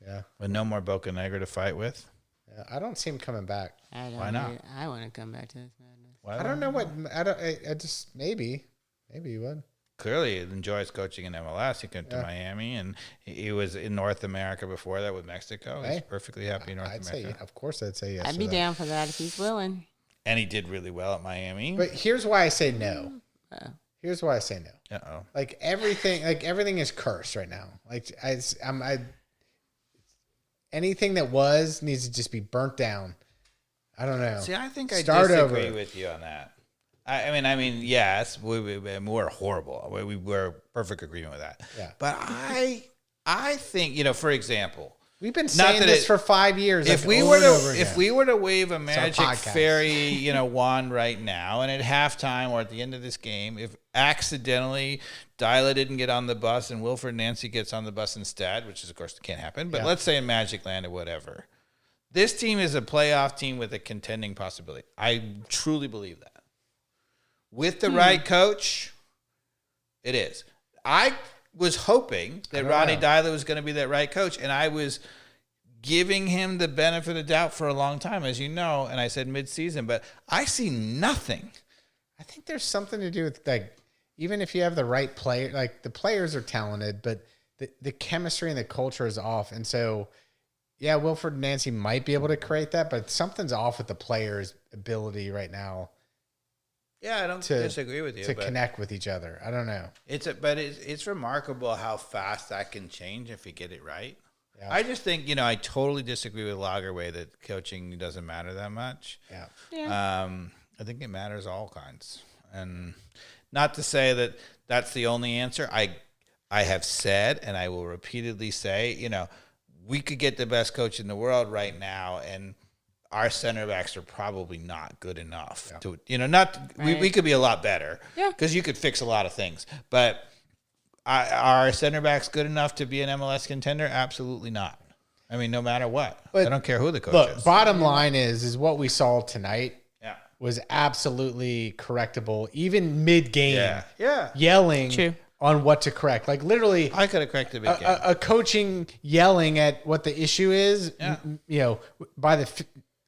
A: Yeah.
C: With no more Boca Negra to fight with.
A: Yeah, I don't see him coming back.
C: Why not?
B: I want to come back to this madness.
C: Why
A: I don't know what. I just maybe he would.
C: Clearly, he enjoys coaching in MLS. He came to Miami, and he was in North America before that with Mexico. He's
A: Hey,
C: perfectly happy in North
A: I'd
C: America.
A: say, of course, I'd say yes.
B: I'd
A: to
B: be
A: that.
B: down for that if he's willing.
C: And he did really well at Miami.
A: But here's why I say no.
B: Oh.
A: Here's why I say no.
C: Uh-oh.
A: Like everything is cursed right now. Like anything that was needs to just be burnt down. I don't know.
C: See, I think I
A: Start
C: disagree
A: over.
C: with you on that. I mean, yes, we're horrible. We're perfect agreement with that.
A: Yeah.
C: But I think, for example,
A: We've been
C: Not
A: saying
C: that
A: this
C: it-
A: for 5 years.
C: if
A: like,
C: we
A: over
C: were
A: and over
C: to
A: again.
C: if we were to wave a magic
A: podcast.
C: fairy wand right now, and at halftime or at the end of this game, if accidentally Deila didn't get on the bus and Wilfred Nancy gets on the bus instead, which is of course can't happen, but
A: Yeah.
C: let's say in Magic Land or whatever, this team is a playoff team with a contending possibility. I truly believe that. With the right coach, it is. I was hoping that Ronnie Deila was going to be that right coach, and I was giving him the benefit of the doubt for a long time, as you know, and I said mid-season, but I see nothing.
A: I think there's something to do with like even if you have the right player, like the players are talented, but the chemistry and the culture is off, and so yeah, Wilfred Nancy might be able to create that, but something's off with the players' ability right now
C: Yeah, I don't
A: to
C: disagree with you.
A: to
C: but
A: connect with each other. I don't know.
C: It's remarkable how fast that can change if you get it right.
A: Yeah.
C: I just think, I totally disagree with Lagerway that coaching doesn't matter that much.
B: Yeah.
C: I think it matters all kinds. And not to say that that's the only answer. I have said, and I will repeatedly say, we could get the best coach in the world right now, and our center backs are probably not good enough to, we could be a lot better because you could fix a lot of things. But are center backs good enough to be an MLS contender? Absolutely not. I mean, no matter what. But I don't care who the coach is.
A: Bottom line is what we saw tonight
C: Yeah.
A: was absolutely correctable, even mid-game.
C: Yeah.
A: Yelling
B: True.
A: on what to correct. Like literally,
C: I could have corrected the big game.
A: a coaching yelling at what the issue is, by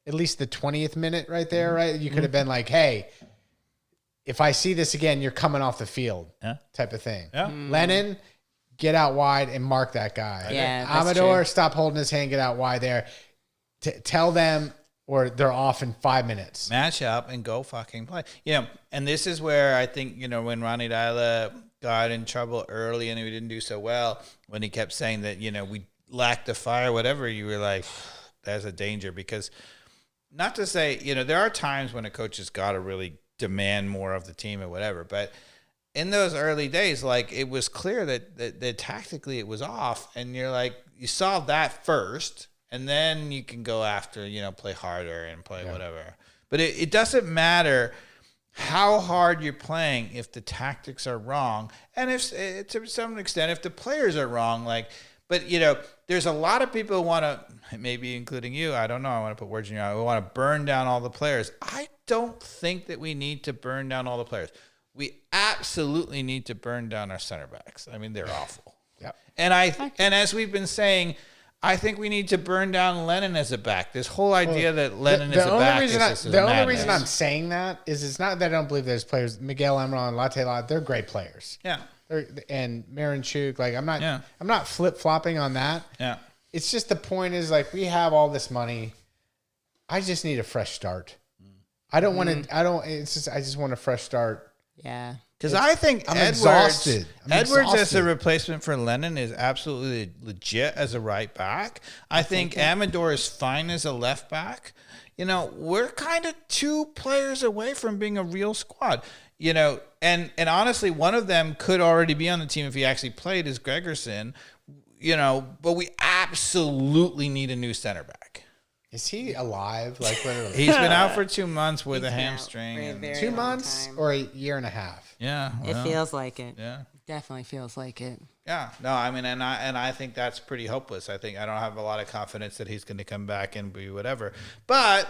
A: at least the 20th minute right there, right? You could have been like, hey, if I see this again, you're coming off the field type of thing.
C: Yeah.
A: Lennon, get out wide and mark that guy.
B: Yeah, that's
A: Amador,
B: true.
A: stop holding his hand, get out wide there. Tell them or they're off in 5 minutes.
C: Match up and go fucking play. And this is where I think, when Ronnie Deila got in trouble early and we didn't do so well, when he kept saying that, we lacked the fire, whatever, you were like, there's a danger. Because not to say, there are times when a coach has got to really demand more of the team or whatever, but in those early days, like, it was clear that tactically it was off, and you're like, you solve that first, and then you can go after, play harder and play whatever. But it doesn't matter how hard you're playing if the tactics are wrong, and if to some extent if the players are wrong. But there's a lot of people who want to, maybe including you, I don't know, I want to put words in your mouth, we want to burn down all the players. I don't think that we need to burn down all the players. We absolutely need to burn down our center backs. I mean, they're awful.
A: Yeah.
C: And as we've been saying, I think we need to burn down Lennon as a back. This whole idea that Lennon is a back is just
A: the only reason I'm saying that is it's not that I don't believe there's players. Miguel Almiron, Latte, they're great players.
C: Yeah.
A: And Marinchuk, I'm not flip flopping on that.
C: Yeah.
A: It's just the point is we have all this money. I just need a fresh start. I don't want to. I just want a fresh start.
B: Yeah.
C: Because I think
A: I'm
C: Edwards
A: exhausted.
C: as
A: exhausted.
C: a replacement for Lennon is absolutely legit as a right back. I think Amador is fine as a left back. We're kind of 2 players away from being a real squad. And honestly, one of them could already be on the team if he actually played, is Gregerson. But we absolutely need a new center back.
A: Is he alive? Literally.
C: He's been out for 2 months with a
B: Been out
C: hamstring.
B: for a
C: and-
B: very
A: 2
B: long
A: months
B: time.
A: or a year and a half?
C: Yeah.
B: It
C: well,
B: feels like it.
C: Yeah.
B: Definitely feels like it.
C: Yeah. No, I mean, and I think that's pretty hopeless. I think I don't have a lot of confidence that he's going to come back and be whatever. But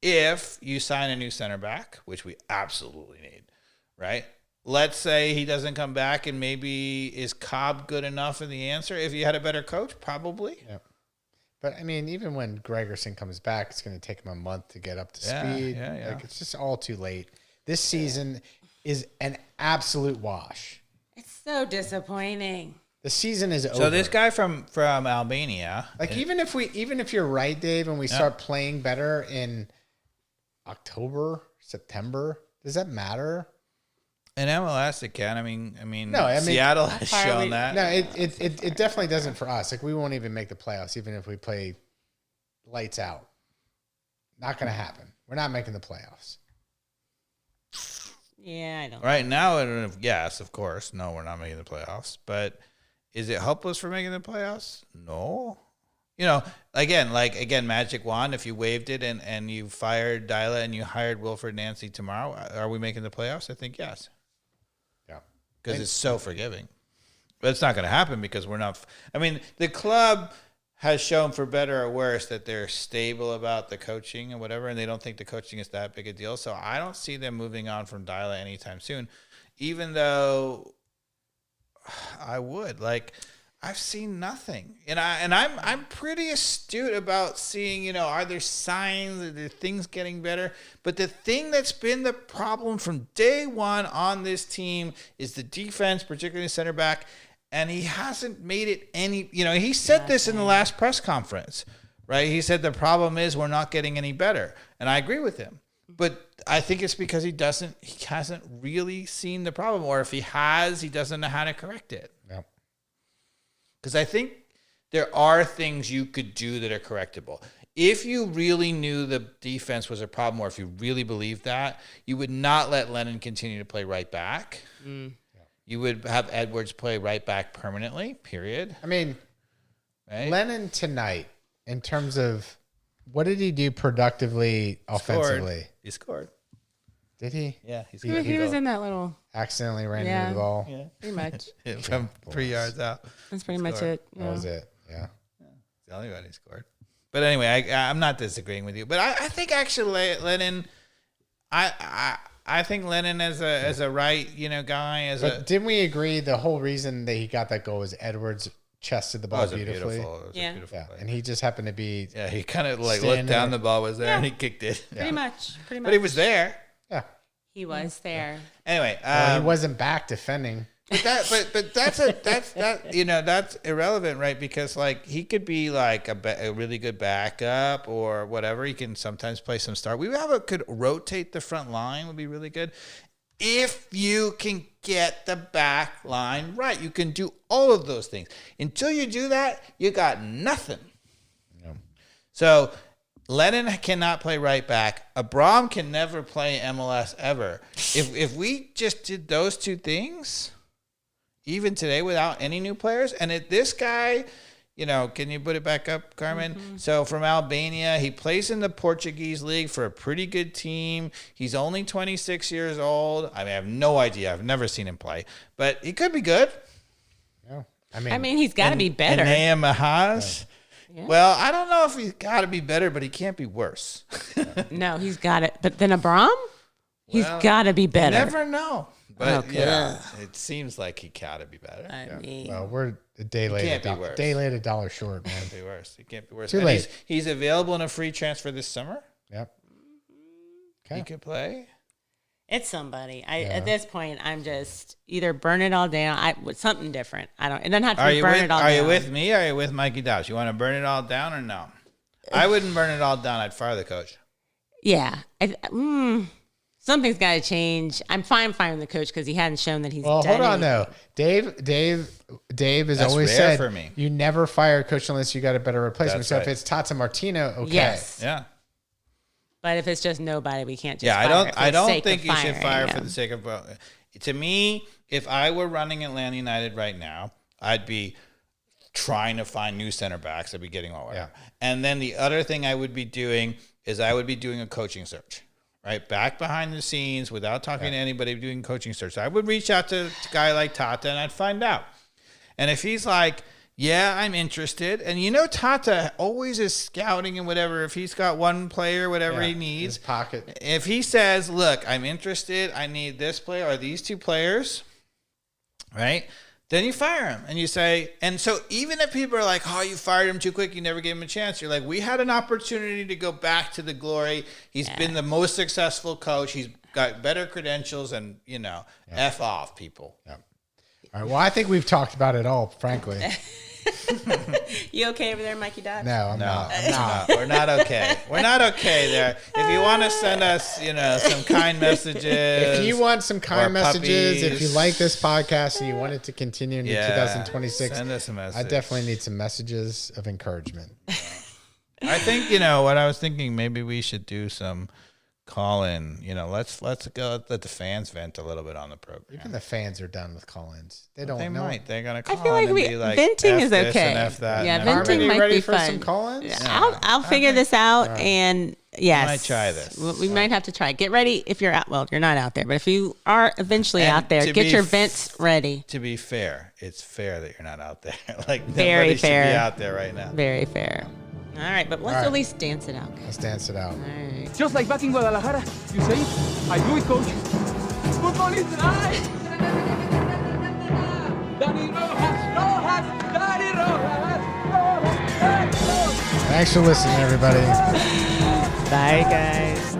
C: if you sign a new center back, which we absolutely need, right? Let's say he doesn't come back, and maybe is Cobb good enough in the answer? If you had a better coach, probably.
A: Yeah. But I mean, even when Gregerson comes back, it's going to take him a month to get up to speed.
C: Yeah.
A: It's just all too late. This season is an absolute wash.
B: It's so disappointing.
A: The season is over.
C: So this guy from Albania,
A: even if you're right, Dave, and we start playing better in October, September, does that matter?
C: in MLS it can. I mean,
A: No, I mean,
C: Seattle has
B: far are
C: shown
B: we-
C: that.
A: No, it definitely doesn't for us. We won't even make the playoffs, even if we play lights out. Not going to happen. We're not making the playoffs.
B: Yeah, I don't.
C: Right now, yes, of course. No, we're not making the playoffs. But is it hopeless for making the playoffs? No. Again, Magic Wand, if you waved it and you fired Deila and you hired Wilfred Nancy tomorrow, are we making the playoffs? I think yes.
A: Yeah.
C: Because it's so forgiving. But it's not going to happen because we're not. The club has shown, for better or worse, that they're stable about the coaching and whatever, and they don't think the coaching is that big a deal. So I don't see them moving on from Deila anytime soon, even though I would. I've seen nothing, and I'm pretty astute about seeing, are there signs, are there things getting better? But the thing that's been the problem from day one on this team is the defense, particularly center back, and he hasn't made it any. He said this in the last press conference, right? He said the problem is we're not getting any better, and I agree with him. But I think it's because he hasn't really seen the problem, or if he has, he doesn't know how to correct it.
A: No.
C: Because I think there are things you could do that are correctable. If you really knew the defense was a problem, or if you really believed that, you would not let Lennon continue to play right back. You would have Edwards play right back permanently, period.
A: I mean,
C: right?
A: Lennon tonight, in terms of what did he do productively offensively?
C: He scored.
A: Did he?
C: Yeah.
B: He was in that little,
A: Accidentally ran into the ball.
C: Yeah.
B: pretty much.
C: From 3 yards out.
B: That's pretty much it.
A: That was it. Yeah.
C: It's the only one he scored. But anyway, I'm not disagreeing with you. But I think actually Lennon, I think Lennon as a right, guy
A: Didn't we agree the whole reason that he got that goal was Edwards chested the ball beautifully?
C: It was a beautiful play.
A: And he just happened to be
C: he kind of like looked down, the ball was there, and he kicked it.
B: Pretty much.
C: But he was there.
A: Yeah.
B: He was there.
C: Anyway,
A: he wasn't back defending.
C: But that's that's irrelevant, right? Because like he could be like a really good backup or whatever. He can sometimes play some start. Could rotate the front line would be really good. If you can get the back line right, you can do all of those things. Until you do that, you got nothing. Yeah. So Lennon cannot play right back. Abram can never play MLS ever. If we just did those two things, even today without any new players, and this guy, can you put it back up, Carmen? Mm-hmm. So from Albania, he plays in the Portuguese league for a pretty good team. He's only 26 years old. I mean, I have no idea. I've never seen him play, but he could be good.
A: Yeah.
B: I mean, he's got to be better.
C: And Nahum Mahaz. Yeah. Well, I don't know if he's got to be better, but he can't be worse.
B: No, he's got it. But then Abram, he's got to be better.
C: You never know. But it seems like he got to be better.
B: I mean,
A: well, we're a day late. $1 short, man.
C: He can't be worse. He can't be worse.
A: Too late.
C: He's available in a free transfer this summer.
A: Yep.
C: Okay. He could play.
B: It's somebody. At this point, I'm just either burn it all down. Something different. It doesn't have to be burn it all down.
C: Are you with me? Or are you with Mikey Dobbs? You want to burn it all down or no? I wouldn't burn it all down. I'd fire the coach.
B: Yeah. Something's got to change. I'm fine firing the coach because he hadn't shown that he's done
A: hold on,
B: anything.
A: though. Dave has
C: That's
A: always
C: rare
A: said
C: for me.
A: You never fire a coach unless you got a better replacement.
C: That's
A: so
C: right.
A: if it's Tata Martino, okay.
B: Yes.
C: Yeah.
B: But if it's just nobody, we can't just
C: fire I don't think you should fire
B: him.
C: for the sake of to me, if I were running Atlanta United right now, I'd be trying to find new center backs. I'd be getting all right. And then the other thing I would be doing is I would be doing a coaching search. Right, back behind the scenes without talking to anybody, doing coaching search. So I would reach out to a guy like Tata and I'd find out. And if he's like, yeah, I'm interested. And Tata always is scouting and whatever. If he's got one player, whatever he needs.
A: His pocket.
C: If he says, look, I'm interested. I need this player or these two players. Right. Then you fire him and you say, and so even if people are like, oh, you fired him too quick, you never gave him a chance. You're like, we had an opportunity to go back to the glory. He's been the most successful coach. He's got better credentials and, F off people.
A: Yeah. All right. Well, I think we've talked about it all, frankly.
B: You okay over there, Mikey Dobbs?
A: No, I'm not.
C: We're not okay. We're not okay there. If you want to send us, some kind messages.
A: If you want some kind messages, if you
C: puppies.
A: like this podcast and you want it to continue into 2026,
C: send us a message.
A: I definitely need some messages of encouragement.
C: I think, what I was thinking, maybe we should do some call-in. Let's go let the fans vent a little bit on the program.
A: Even the fans are done with call-ins. They don't
C: They
A: know.
C: might. They're gonna call
B: I feel like
C: in and be like,
B: venting
C: F
B: is
C: this
B: okay.
C: and F that.
B: Yeah,
C: and
B: venting
A: Carmen, you
B: might
A: ready
B: be
A: for
B: fun.
A: some call-ins?
B: Yeah. I'll figure this out, and yes,
C: might try this.
B: We might have to try. Get ready if you're out. Well, you're not out there, but if you are eventually
C: And
B: out there,
C: to
B: get
C: be
B: your vents ready.
C: To be fair, it's fair that you're not out there. Like
B: Very
C: nobody
B: fair.
C: should be out there right now.
B: Very fair. All right, but let's at least dance it out.
A: Let's dance it out.
B: All right.
D: Just like back in Guadalajara, you say? I do it, coach. Football is life. Danny Rojas, Danny Rojas.
A: Thanks for listening, everybody.
B: Bye, guys.